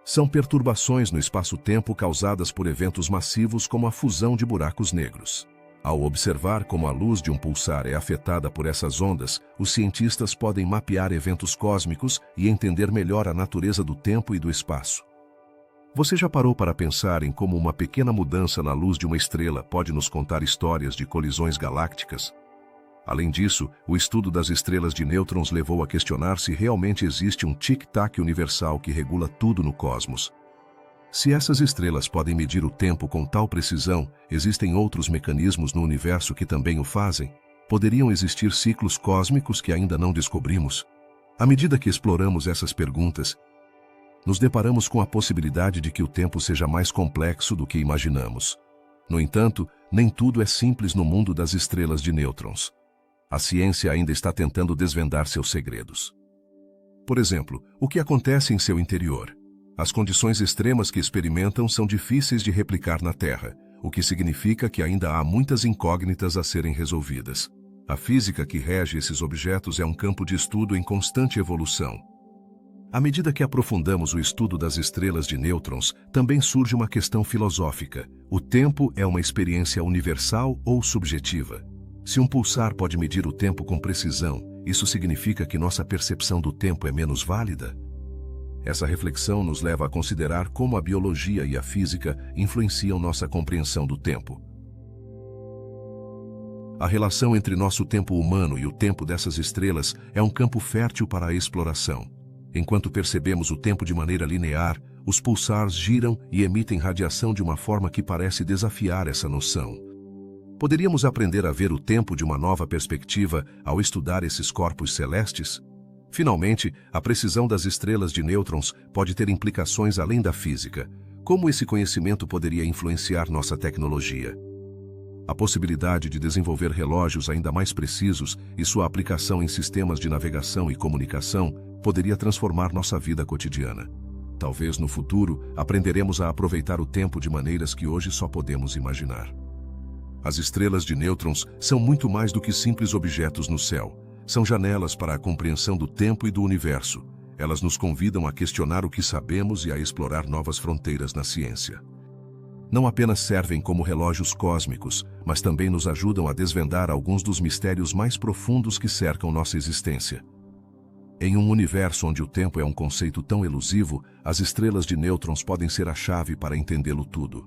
são perturbações no espaço-tempo causadas por eventos massivos como a fusão de buracos negros. Ao observar como a luz de um pulsar é afetada por essas ondas, os cientistas podem mapear eventos cósmicos e entender melhor a natureza do tempo e do espaço. Você já parou para pensar em como uma pequena mudança na luz de uma estrela pode nos contar histórias de colisões galácticas? Além disso, o estudo das estrelas de nêutrons levou a questionar se realmente existe um tic-tac universal que regula tudo no cosmos. Se essas estrelas podem medir o tempo com tal precisão, existem outros mecanismos no universo que também o fazem? Poderiam existir ciclos cósmicos que ainda não descobrimos? À medida que exploramos essas perguntas, nos deparamos com a possibilidade de que o tempo seja mais complexo do que imaginamos. No entanto, nem tudo é simples no mundo das estrelas de nêutrons. A ciência ainda está tentando desvendar seus segredos. Por exemplo, o que acontece em seu interior? As condições extremas que experimentam são difíceis de replicar na Terra, o que significa que ainda há muitas incógnitas a serem resolvidas. A física que rege esses objetos é um campo de estudo em constante evolução. À medida que aprofundamos o estudo das estrelas de nêutrons, também surge uma questão filosófica. O tempo é uma experiência universal ou subjetiva? Se um pulsar pode medir o tempo com precisão, isso significa que nossa percepção do tempo é menos válida? Essa reflexão nos leva a considerar como a biologia e a física influenciam nossa compreensão do tempo. A relação entre nosso tempo humano e o tempo dessas estrelas é um campo fértil para a exploração. Enquanto percebemos o tempo de maneira linear, os pulsars giram e emitem radiação de uma forma que parece desafiar essa noção. Poderíamos aprender a ver o tempo de uma nova perspectiva ao estudar esses corpos celestes? Finalmente, a precisão das estrelas de nêutrons pode ter implicações além da física. Como esse conhecimento poderia influenciar nossa tecnologia? A possibilidade de desenvolver relógios ainda mais precisos e sua aplicação em sistemas de navegação e comunicação poderia transformar nossa vida cotidiana. Talvez no futuro aprenderemos a aproveitar o tempo de maneiras que hoje só podemos imaginar. As estrelas de nêutrons são muito mais do que simples objetos no céu. São janelas para a compreensão do tempo e do universo. Elas nos convidam a questionar o que sabemos e a explorar novas fronteiras na ciência. Não apenas servem como relógios cósmicos, mas também nos ajudam a desvendar alguns dos mistérios mais profundos que cercam nossa existência. Em um universo onde o tempo é um conceito tão elusivo, as estrelas de nêutrons podem ser a chave para entendê-lo tudo.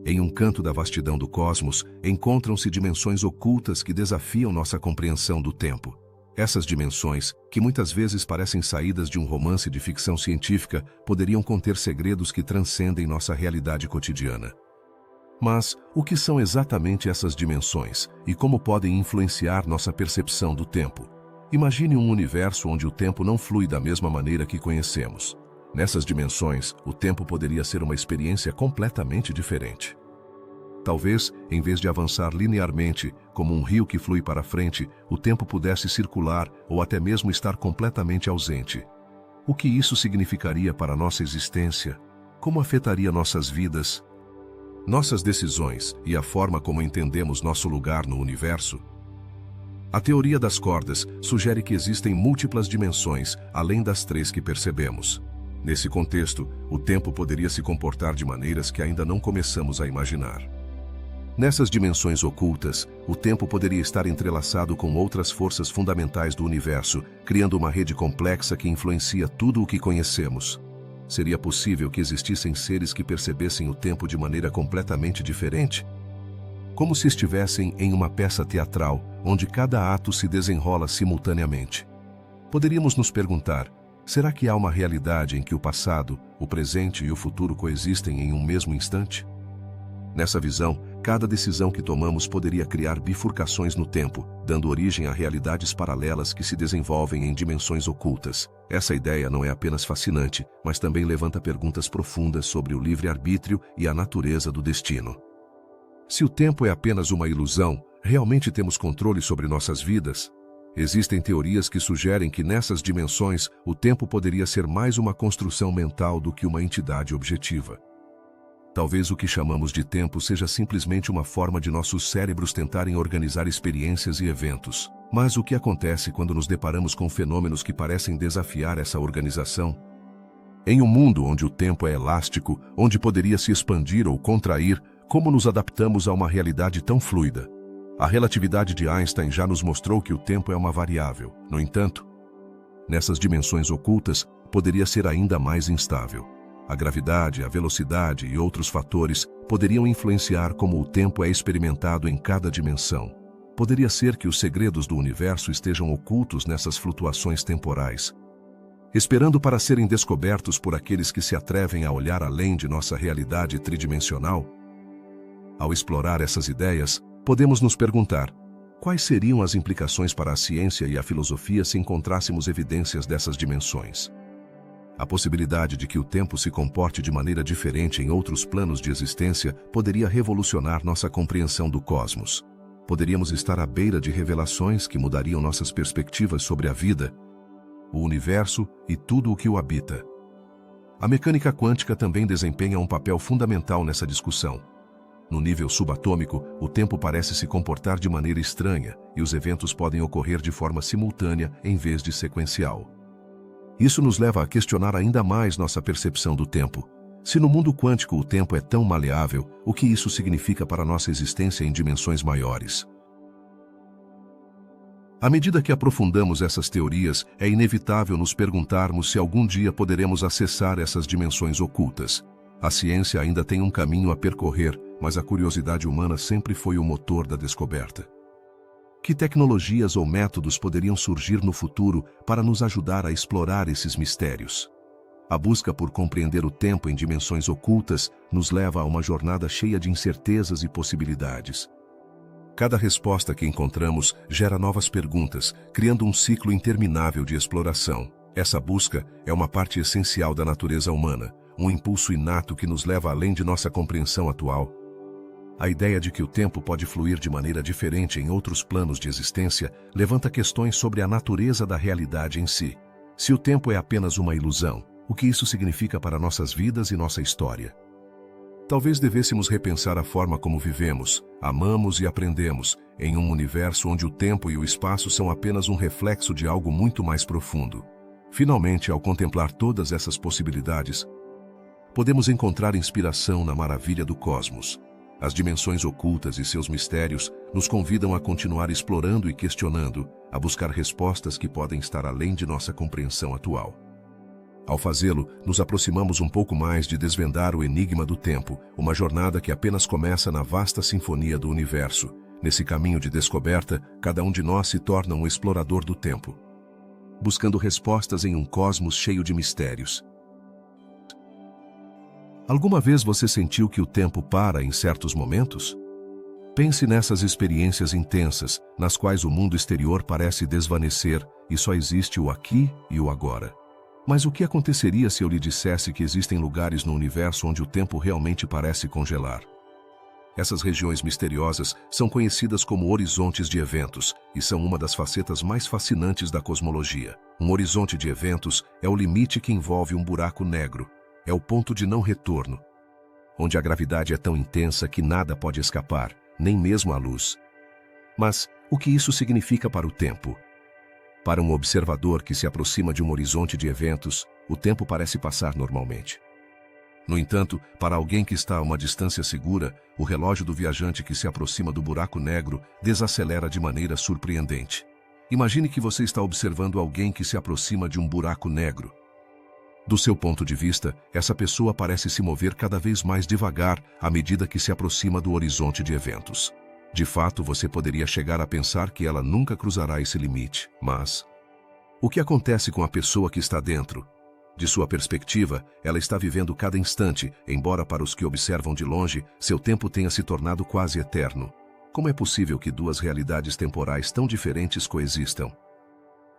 Em um canto da vastidão do cosmos, encontram-se dimensões ocultas que desafiam nossa compreensão do tempo. Essas dimensões, que muitas vezes parecem saídas de um romance de ficção científica, poderiam conter segredos que transcendem nossa realidade cotidiana. Mas, o que são exatamente essas dimensões e como podem influenciar nossa percepção do tempo? Imagine um universo onde o tempo não flui da mesma maneira que conhecemos. Nessas dimensões, o tempo poderia ser uma experiência completamente diferente. Talvez, em vez de avançar linearmente, como um rio que flui para frente, o tempo pudesse circular ou até mesmo estar completamente ausente. O que isso significaria para nossa existência? Como afetaria nossas vidas, nossas decisões e a forma como entendemos nosso lugar no universo? A teoria das cordas sugere que existem múltiplas dimensões, além das 3 que percebemos. Nesse contexto, o tempo poderia se comportar de maneiras que ainda não começamos a imaginar. Nessas dimensões ocultas, o tempo poderia estar entrelaçado com outras forças fundamentais do universo, criando uma rede complexa que influencia tudo o que conhecemos. Seria possível que existissem seres que percebessem o tempo de maneira completamente diferente? Como se estivessem em uma peça teatral, onde cada ato se desenrola simultaneamente. Poderíamos nos perguntar: será que há uma realidade em que o passado, o presente e o futuro coexistem em um mesmo instante? Nessa visão, cada decisão que tomamos poderia criar bifurcações no tempo, dando origem a realidades paralelas que se desenvolvem em dimensões ocultas. Essa ideia não é apenas fascinante, mas também levanta perguntas profundas sobre o livre-arbítrio e a natureza do destino. Se o tempo é apenas uma ilusão, Realmente temos controle sobre nossas vidas? Existem teorias que sugerem que nessas dimensões o tempo poderia ser mais uma construção mental do que uma entidade objetiva. Talvez o que chamamos de tempo seja simplesmente uma forma de nossos cérebros tentarem organizar experiências e eventos. Mas o que acontece quando nos deparamos com fenômenos que parecem desafiar essa organização? Em um mundo onde o tempo é elástico, onde poderia se expandir ou contrair, como nos adaptamos a uma realidade tão fluida? A relatividade de Einstein já nos mostrou que o tempo é uma variável. No entanto, nessas dimensões ocultas, poderia ser ainda mais instável. A gravidade, a velocidade e outros fatores poderiam influenciar como o tempo é experimentado em cada dimensão. Poderia ser que os segredos do universo estejam ocultos nessas flutuações temporais, esperando para serem descobertos por aqueles que se atrevem a olhar além de nossa realidade tridimensional. Ao explorar essas ideias, podemos nos perguntar: quais seriam as implicações para a ciência e a filosofia se encontrássemos evidências dessas dimensões? A possibilidade de que o tempo se comporte de maneira diferente em outros planos de existência poderia revolucionar nossa compreensão do cosmos. Poderíamos estar à beira de revelações que mudariam nossas perspectivas sobre a vida, o universo e tudo o que o habita. A mecânica quântica também desempenha um papel fundamental nessa discussão. No nível subatômico, o tempo parece se comportar de maneira estranha e os eventos podem ocorrer de forma simultânea em vez de sequencial. Isso nos leva a questionar ainda mais nossa percepção do tempo. Se no mundo quântico o tempo é tão maleável, o que isso significa para nossa existência em dimensões maiores? À medida que aprofundamos essas teorias, é inevitável nos perguntarmos se algum dia poderemos acessar essas dimensões ocultas. A ciência ainda tem um caminho a percorrer, mas a curiosidade humana sempre foi o motor da descoberta. Que tecnologias ou métodos poderiam surgir no futuro para nos ajudar a explorar esses mistérios? A busca por compreender o tempo em dimensões ocultas nos leva a uma jornada cheia de incertezas e possibilidades. Cada resposta que encontramos gera novas perguntas, criando um ciclo interminável de exploração. Essa busca é uma parte essencial da natureza humana, um impulso inato que nos leva além de nossa compreensão atual. A ideia de que o tempo pode fluir de maneira diferente em outros planos de existência levanta questões sobre a natureza da realidade em si. Se o tempo é apenas uma ilusão, o que isso significa para nossas vidas e nossa história? Talvez devêssemos repensar a forma como vivemos, amamos e aprendemos, em um universo onde o tempo e o espaço são apenas um reflexo de algo muito mais profundo. Finalmente, ao contemplar todas essas possibilidades, podemos encontrar inspiração na maravilha do cosmos. As dimensões ocultas e seus mistérios nos convidam a continuar explorando e questionando, a buscar respostas que podem estar além de nossa compreensão atual. Ao fazê-lo, nos aproximamos um pouco mais de desvendar o enigma do tempo, uma jornada que apenas começa na vasta sinfonia do universo. Nesse caminho de descoberta, cada um de nós se torna um explorador do tempo, buscando respostas em um cosmos cheio de mistérios. Alguma vez você sentiu que o tempo para em certos momentos? Pense nessas experiências intensas, nas quais o mundo exterior parece desvanecer e só existe o aqui e o agora. Mas o que aconteceria se eu lhe dissesse que existem lugares no universo onde o tempo realmente parece congelar? Essas regiões misteriosas são conhecidas como horizontes de eventos e são uma das facetas mais fascinantes da cosmologia. Um horizonte de eventos é o limite que envolve um buraco negro. É o ponto de não retorno, onde a gravidade é tão intensa que nada pode escapar, nem mesmo a luz. Mas o que isso significa para o tempo? Para um observador que se aproxima de um horizonte de eventos, o tempo parece passar normalmente. No entanto, para alguém que está a uma distância segura, o relógio do viajante que se aproxima do buraco negro desacelera de maneira surpreendente. Imagine que você está observando alguém que se aproxima de um buraco negro. Do seu ponto de vista, essa pessoa parece se mover cada vez mais devagar à medida que se aproxima do horizonte de eventos. De fato, você poderia chegar a pensar que ela nunca cruzará esse limite, mas o que acontece com a pessoa que está dentro? De sua perspectiva, ela está vivendo cada instante, embora para os que observam de longe, seu tempo tenha se tornado quase eterno. Como é possível que duas realidades temporais tão diferentes coexistam?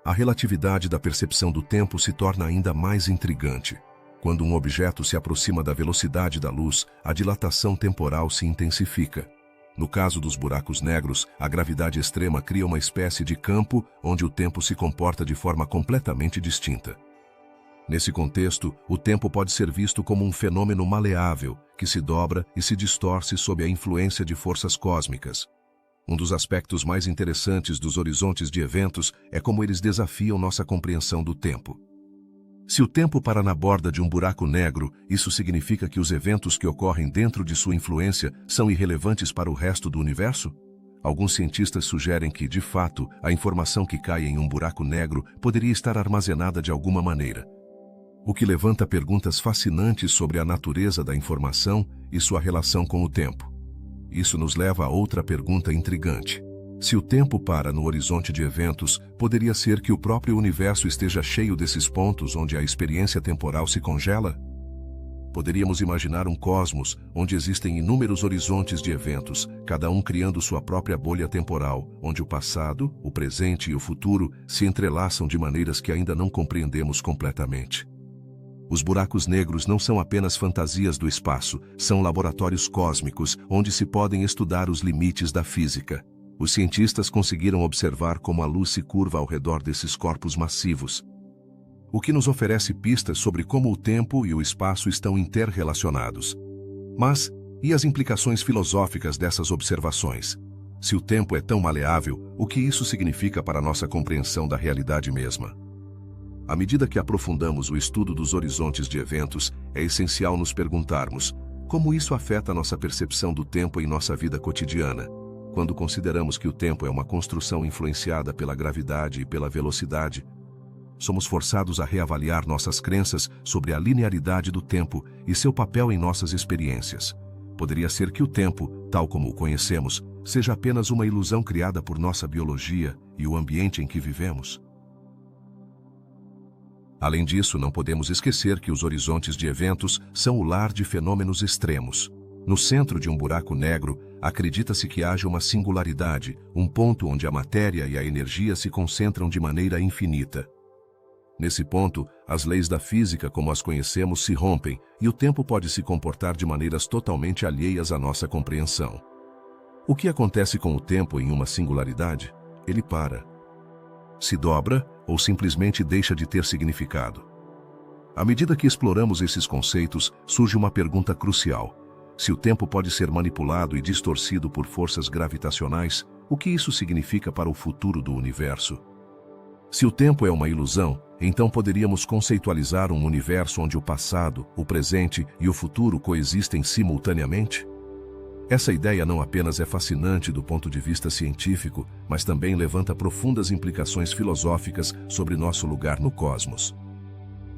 A relatividade da percepção do tempo se torna ainda mais intrigante. Quando um objeto se aproxima da velocidade da luz, a dilatação temporal se intensifica. No caso dos buracos negros, a gravidade extrema cria uma espécie de campo onde o tempo se comporta de forma completamente distinta. Nesse contexto, o tempo pode ser visto como um fenômeno maleável, que se dobra e se distorce sob a influência de forças cósmicas. Um dos aspectos mais interessantes dos horizontes de eventos é como eles desafiam nossa compreensão do tempo. Se o tempo para na borda de um buraco negro, isso significa que os eventos que ocorrem dentro de sua influência são irrelevantes para o resto do universo? Alguns cientistas sugerem que, de fato, a informação que cai em um buraco negro poderia estar armazenada de alguma maneira. O que levanta perguntas fascinantes sobre a natureza da informação e sua relação com o tempo. Isso nos leva a outra pergunta intrigante. Se o tempo para no horizonte de eventos, poderia ser que o próprio universo esteja cheio desses pontos onde a experiência temporal se congela? Poderíamos imaginar um cosmos onde existem inúmeros horizontes de eventos, cada um criando sua própria bolha temporal, onde o passado, o presente e o futuro se entrelaçam de maneiras que ainda não compreendemos completamente. Os buracos negros não são apenas fantasias do espaço, são laboratórios cósmicos onde se podem estudar os limites da física. Os cientistas conseguiram observar como a luz se curva ao redor desses corpos massivos, o que nos oferece pistas sobre como o tempo e o espaço estão interrelacionados. Mas, e as implicações filosóficas dessas observações? Se o tempo é tão maleável, o que isso significa para nossa compreensão da realidade mesma? À medida que aprofundamos o estudo dos horizontes de eventos, é essencial nos perguntarmos como isso afeta a nossa percepção do tempo em nossa vida cotidiana. Quando consideramos que o tempo é uma construção influenciada pela gravidade e pela velocidade, somos forçados a reavaliar nossas crenças sobre a linearidade do tempo e seu papel em nossas experiências. Poderia ser que o tempo, tal como o conhecemos, seja apenas uma ilusão criada por nossa biologia e o ambiente em que vivemos. Além disso, não podemos esquecer que os horizontes de eventos são o lar de fenômenos extremos. No centro de um buraco negro, acredita-se que haja uma singularidade, um ponto onde a matéria e a energia se concentram de maneira infinita. Nesse ponto, as leis da física como as conhecemos se rompem e o tempo pode se comportar de maneiras totalmente alheias à nossa compreensão. O que acontece com o tempo em uma singularidade? Ele para. Se dobra ou simplesmente deixa de ter significado. À medida que exploramos esses conceitos, surge uma pergunta crucial. Se o tempo pode ser manipulado e distorcido por forças gravitacionais, o que isso significa para o futuro do universo? Se o tempo é uma ilusão, então poderíamos conceitualizar um universo onde o passado, o presente e o futuro coexistem simultaneamente? Essa ideia não apenas é fascinante do ponto de vista científico, mas também levanta profundas implicações filosóficas sobre nosso lugar no cosmos.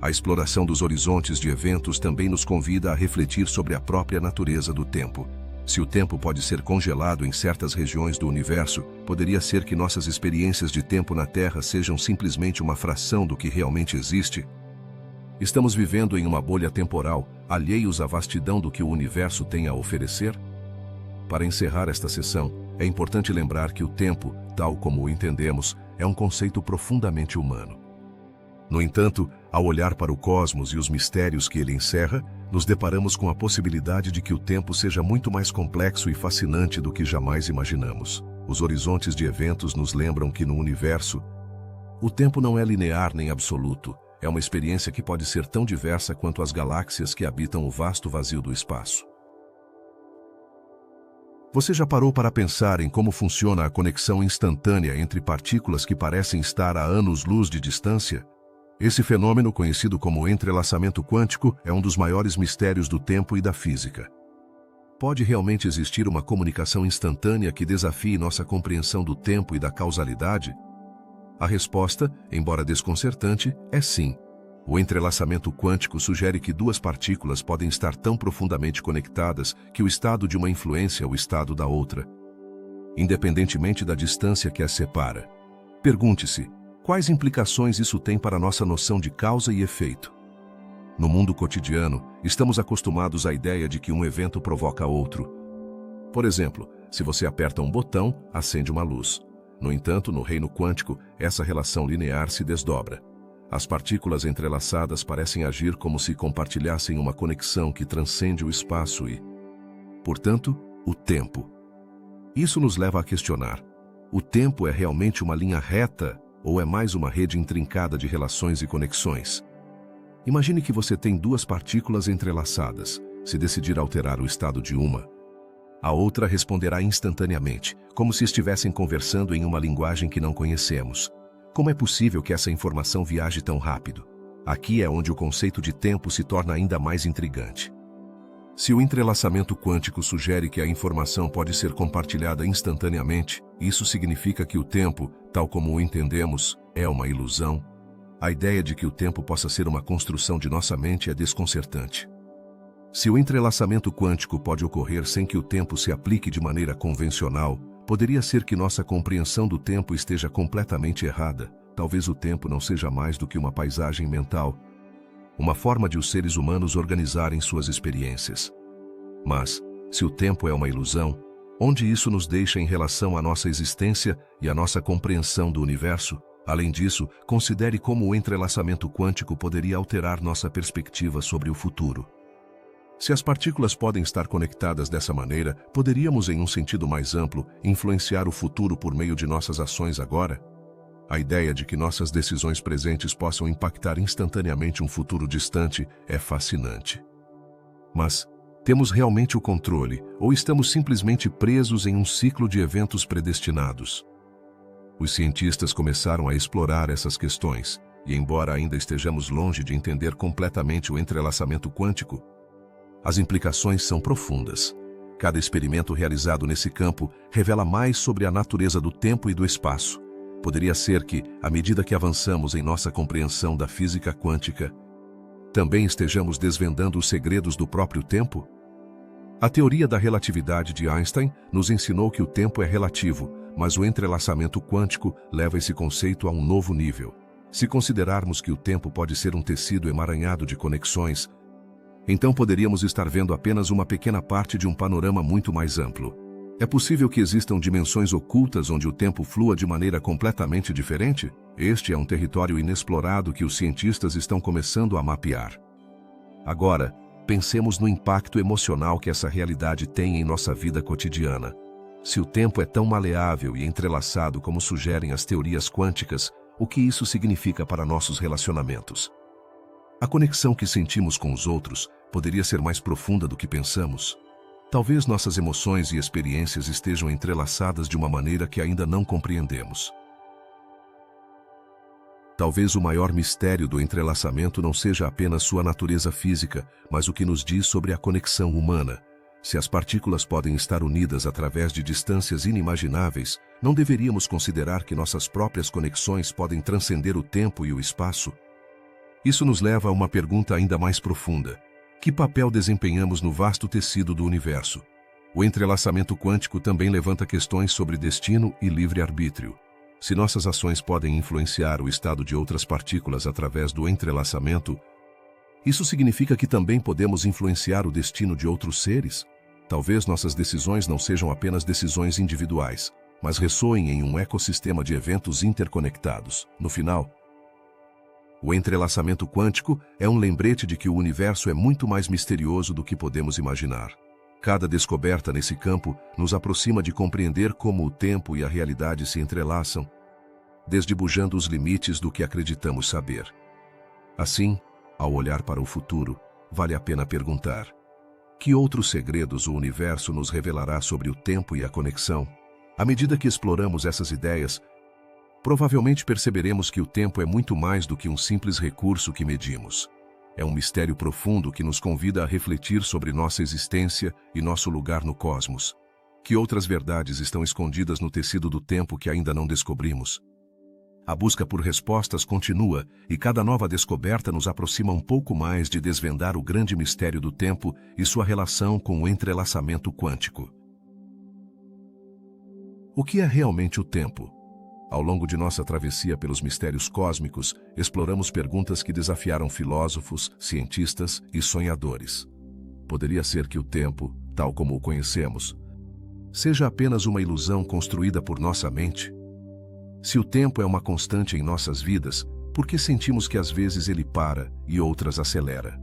A exploração dos horizontes de eventos também nos convida a refletir sobre a própria natureza do tempo. Se o tempo pode ser congelado em certas regiões do universo, poderia ser que nossas experiências de tempo na Terra sejam simplesmente uma fração do que realmente existe? Estamos vivendo em uma bolha temporal, alheios à vastidão do que o universo tem a oferecer? Para encerrar esta sessão, é importante lembrar que o tempo, tal como o entendemos, é um conceito profundamente humano. No entanto, ao olhar para o cosmos e os mistérios que ele encerra, nos deparamos com a possibilidade de que o tempo seja muito mais complexo e fascinante do que jamais imaginamos. Os horizontes de eventos nos lembram que no universo, o tempo não é linear nem absoluto, é uma experiência que pode ser tão diversa quanto as galáxias que habitam o vasto vazio do espaço. Você já parou para pensar em como funciona a conexão instantânea entre partículas que parecem estar a anos-luz de distância? Esse fenômeno, conhecido como entrelaçamento quântico, é um dos maiores mistérios do tempo e da física. Pode realmente existir uma comunicação instantânea que desafie nossa compreensão do tempo e da causalidade? A resposta, embora desconcertante, é sim. O entrelaçamento quântico sugere que duas partículas podem estar tão profundamente conectadas que o estado de uma influencia o estado da outra, independentemente da distância que as separa. Pergunte-se, quais implicações isso tem para a nossa noção de causa e efeito? No mundo cotidiano, estamos acostumados à ideia de que um evento provoca outro. Por exemplo, se você aperta um botão, acende uma luz. No entanto, no reino quântico, essa relação linear se desdobra. As partículas entrelaçadas parecem agir como se compartilhassem uma conexão que transcende o espaço e, portanto, o tempo. Isso nos leva a questionar: o tempo é realmente uma linha reta ou é mais uma rede intrincada de relações e conexões? Imagine que você tem duas partículas entrelaçadas. Se decidir alterar o estado de uma, a outra responderá instantaneamente, como se estivessem conversando em uma linguagem que não conhecemos. Como é possível que essa informação viaje tão rápido? Aqui é onde o conceito de tempo se torna ainda mais intrigante. Se o entrelaçamento quântico sugere que a informação pode ser compartilhada instantaneamente, isso significa que o tempo, tal como o entendemos, é uma ilusão. A ideia de que o tempo possa ser uma construção de nossa mente é desconcertante. Se o entrelaçamento quântico pode ocorrer sem que o tempo se aplique de maneira convencional, poderia ser que nossa compreensão do tempo esteja completamente errada. Talvez o tempo não seja mais do que uma paisagem mental, uma forma de os seres humanos organizarem suas experiências. Mas, se o tempo é uma ilusão, onde isso nos deixa em relação à nossa existência e à nossa compreensão do universo? Além disso, considere como o entrelaçamento quântico poderia alterar nossa perspectiva sobre o futuro. Se as partículas podem estar conectadas dessa maneira, poderíamos, em um sentido mais amplo, influenciar o futuro por meio de nossas ações agora? A ideia de que nossas decisões presentes possam impactar instantaneamente um futuro distante é fascinante. Mas, temos realmente o controle, ou estamos simplesmente presos em um ciclo de eventos predestinados? Os cientistas começaram a explorar essas questões, e embora ainda estejamos longe de entender completamente o entrelaçamento quântico, as implicações são profundas. Cada experimento realizado nesse campo revela mais sobre a natureza do tempo e do espaço. Poderia ser que, à medida que avançamos em nossa compreensão da física quântica, também estejamos desvendando os segredos do próprio tempo? A teoria da relatividade de Einstein nos ensinou que o tempo é relativo, mas o entrelaçamento quântico leva esse conceito a um novo nível. Se considerarmos que o tempo pode ser um tecido emaranhado de conexões, então poderíamos estar vendo apenas uma pequena parte de um panorama muito mais amplo. É possível que existam dimensões ocultas onde o tempo flua de maneira completamente diferente? Este é um território inexplorado que os cientistas estão começando a mapear. Agora, pensemos no impacto emocional que essa realidade tem em nossa vida cotidiana. Se o tempo é tão maleável e entrelaçado como sugerem as teorias quânticas, o que isso significa para nossos relacionamentos? A conexão que sentimos com os outros poderia ser mais profunda do que pensamos. Talvez nossas emoções e experiências estejam entrelaçadas de uma maneira que ainda não compreendemos. Talvez o maior mistério do entrelaçamento não seja apenas sua natureza física, mas o que nos diz sobre a conexão humana. Se as partículas podem estar unidas através de distâncias inimagináveis, não deveríamos considerar que nossas próprias conexões podem transcender o tempo e o espaço? Isso nos leva a uma pergunta ainda mais profunda. Que papel desempenhamos no vasto tecido do universo? O entrelaçamento quântico também levanta questões sobre destino e livre-arbítrio. Se nossas ações podem influenciar o estado de outras partículas através do entrelaçamento, isso significa que também podemos influenciar o destino de outros seres? Talvez nossas decisões não sejam apenas decisões individuais, mas ressoem em um ecossistema de eventos interconectados. No final, o entrelaçamento quântico é um lembrete de que o universo é muito mais misterioso do que podemos imaginar. Cada descoberta nesse campo nos aproxima de compreender como o tempo e a realidade se entrelaçam, desdibujando os limites do que acreditamos saber. Assim, ao olhar para o futuro, vale a pena perguntar: que outros segredos o universo nos revelará sobre o tempo e a conexão? À medida que exploramos essas ideias, provavelmente perceberemos que o tempo é muito mais do que um simples recurso que medimos. É um mistério profundo que nos convida a refletir sobre nossa existência e nosso lugar no cosmos. Que outras verdades estão escondidas no tecido do tempo que ainda não descobrimos? A busca por respostas continua, e cada nova descoberta nos aproxima um pouco mais de desvendar o grande mistério do tempo e sua relação com o entrelaçamento quântico. O que é realmente o tempo? Ao longo de nossa travessia pelos mistérios cósmicos, exploramos perguntas que desafiaram filósofos, cientistas e sonhadores. Poderia ser que o tempo, tal como o conhecemos, seja apenas uma ilusão construída por nossa mente? Se o tempo é uma constante em nossas vidas, por que sentimos que às vezes ele para e outras acelera?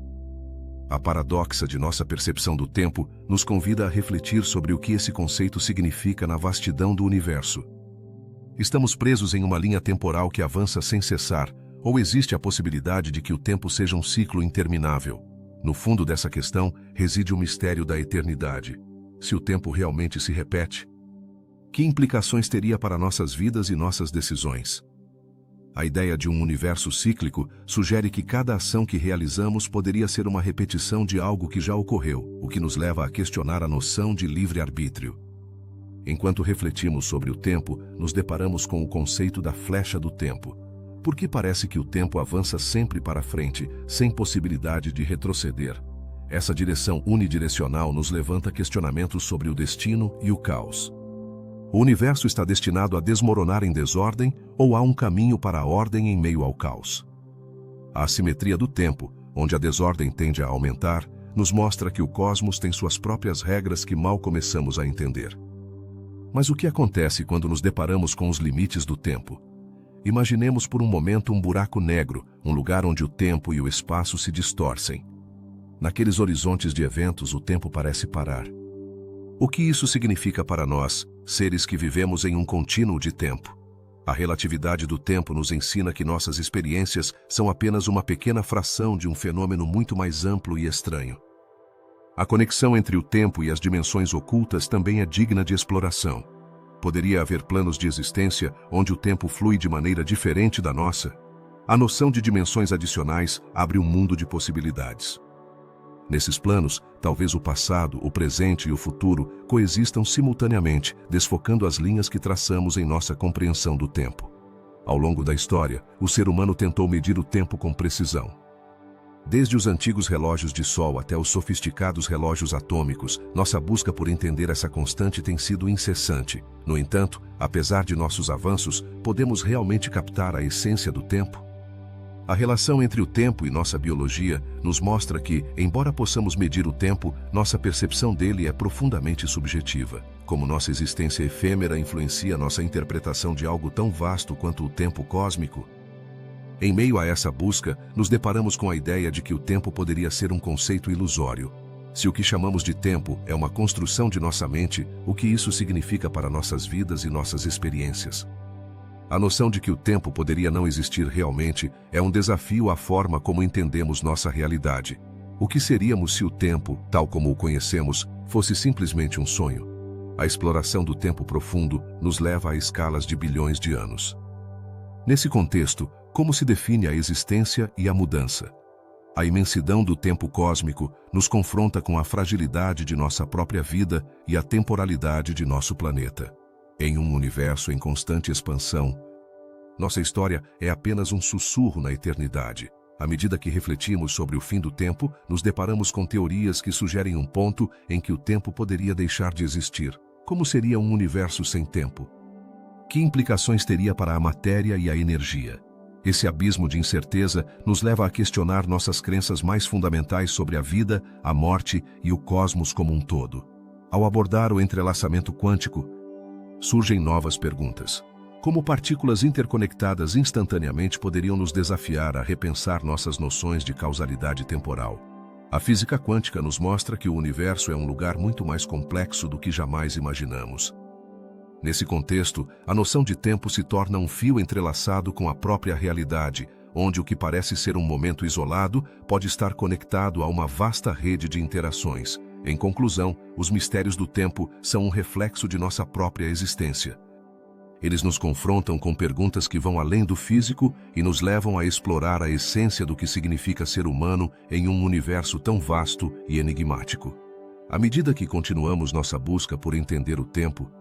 A paradoxa de nossa percepção do tempo nos convida a refletir sobre o que esse conceito significa na vastidão do universo. Estamos presos em uma linha temporal que avança sem cessar, ou existe a possibilidade de que o tempo seja um ciclo interminável? No fundo dessa questão reside o mistério da eternidade. Se o tempo realmente se repete, que implicações teria para nossas vidas e nossas decisões? A ideia de um universo cíclico sugere que cada ação que realizamos poderia ser uma repetição de algo que já ocorreu, o que nos leva a questionar a noção de livre-arbítrio. Enquanto refletimos sobre o tempo, nos deparamos com o conceito da flecha do tempo. Por que parece que o tempo avança sempre para frente, sem possibilidade de retroceder? Essa direção unidirecional nos levanta questionamentos sobre o destino e o caos. O universo está destinado a desmoronar em desordem ou há um caminho para a ordem em meio ao caos? A assimetria do tempo, onde a desordem tende a aumentar, nos mostra que o cosmos tem suas próprias regras que mal começamos a entender. Mas o que acontece quando nos deparamos com os limites do tempo? Imaginemos por um momento um buraco negro, um lugar onde o tempo e o espaço se distorcem. Naqueles horizontes de eventos, o tempo parece parar. O que isso significa para nós, seres que vivemos em um contínuo de tempo? A relatividade do tempo nos ensina que nossas experiências são apenas uma pequena fração de um fenômeno muito mais amplo e estranho. A conexão entre o tempo e as dimensões ocultas também é digna de exploração. Poderia haver planos de existência onde o tempo flui de maneira diferente da nossa? A noção de dimensões adicionais abre um mundo de possibilidades. Nesses planos, talvez o passado, o presente e o futuro coexistam simultaneamente, desfocando as linhas que traçamos em nossa compreensão do tempo. Ao longo da história, o ser humano tentou medir o tempo com precisão. Desde os antigos relógios de sol até os sofisticados relógios atômicos, nossa busca por entender essa constante tem sido incessante. No entanto, apesar de nossos avanços, podemos realmente captar a essência do tempo? A relação entre o tempo e nossa biologia nos mostra que, embora possamos medir o tempo, nossa percepção dele é profundamente subjetiva. Como nossa existência efêmera influencia nossa interpretação de algo tão vasto quanto o tempo cósmico? Em meio a essa busca, nos deparamos com a ideia de que o tempo poderia ser um conceito ilusório. Se o que chamamos de tempo é uma construção de nossa mente, o que isso significa para nossas vidas e nossas experiências? A noção de que o tempo poderia não existir realmente é um desafio à forma como entendemos nossa realidade. O que seríamos se o tempo, tal como o conhecemos, fosse simplesmente um sonho? A exploração do tempo profundo nos leva a escalas de bilhões de anos. Nesse contexto, como se define a existência e a mudança? A imensidão do tempo cósmico nos confronta com a fragilidade de nossa própria vida e a temporalidade de nosso planeta. Em um universo em constante expansão, nossa história é apenas um sussurro na eternidade. À medida que refletimos sobre o fim do tempo, nos deparamos com teorias que sugerem um ponto em que o tempo poderia deixar de existir. Como seria um universo sem tempo? Que implicações teria para a matéria e a energia? Esse abismo de incerteza nos leva a questionar nossas crenças mais fundamentais sobre a vida, a morte e o cosmos como um todo. Ao abordar o entrelaçamento quântico, surgem novas perguntas. Como partículas interconectadas instantaneamente poderiam nos desafiar a repensar nossas noções de causalidade temporal? A física quântica nos mostra que o universo é um lugar muito mais complexo do que jamais imaginamos. Nesse contexto, a noção de tempo se torna um fio entrelaçado com a própria realidade, onde o que parece ser um momento isolado pode estar conectado a uma vasta rede de interações. Em conclusão, os mistérios do tempo são um reflexo de nossa própria existência. Eles nos confrontam com perguntas que vão além do físico e nos levam a explorar a essência do que significa ser humano em um universo tão vasto e enigmático. À medida que continuamos nossa busca por entender o tempo,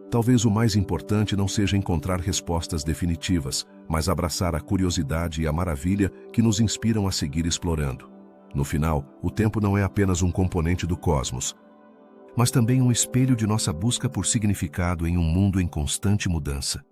talvez o mais importante não seja encontrar respostas definitivas, mas abraçar a curiosidade e a maravilha que nos inspiram a seguir explorando. No final, o tempo não é apenas um componente do cosmos, mas também um espelho de nossa busca por significado em um mundo em constante mudança.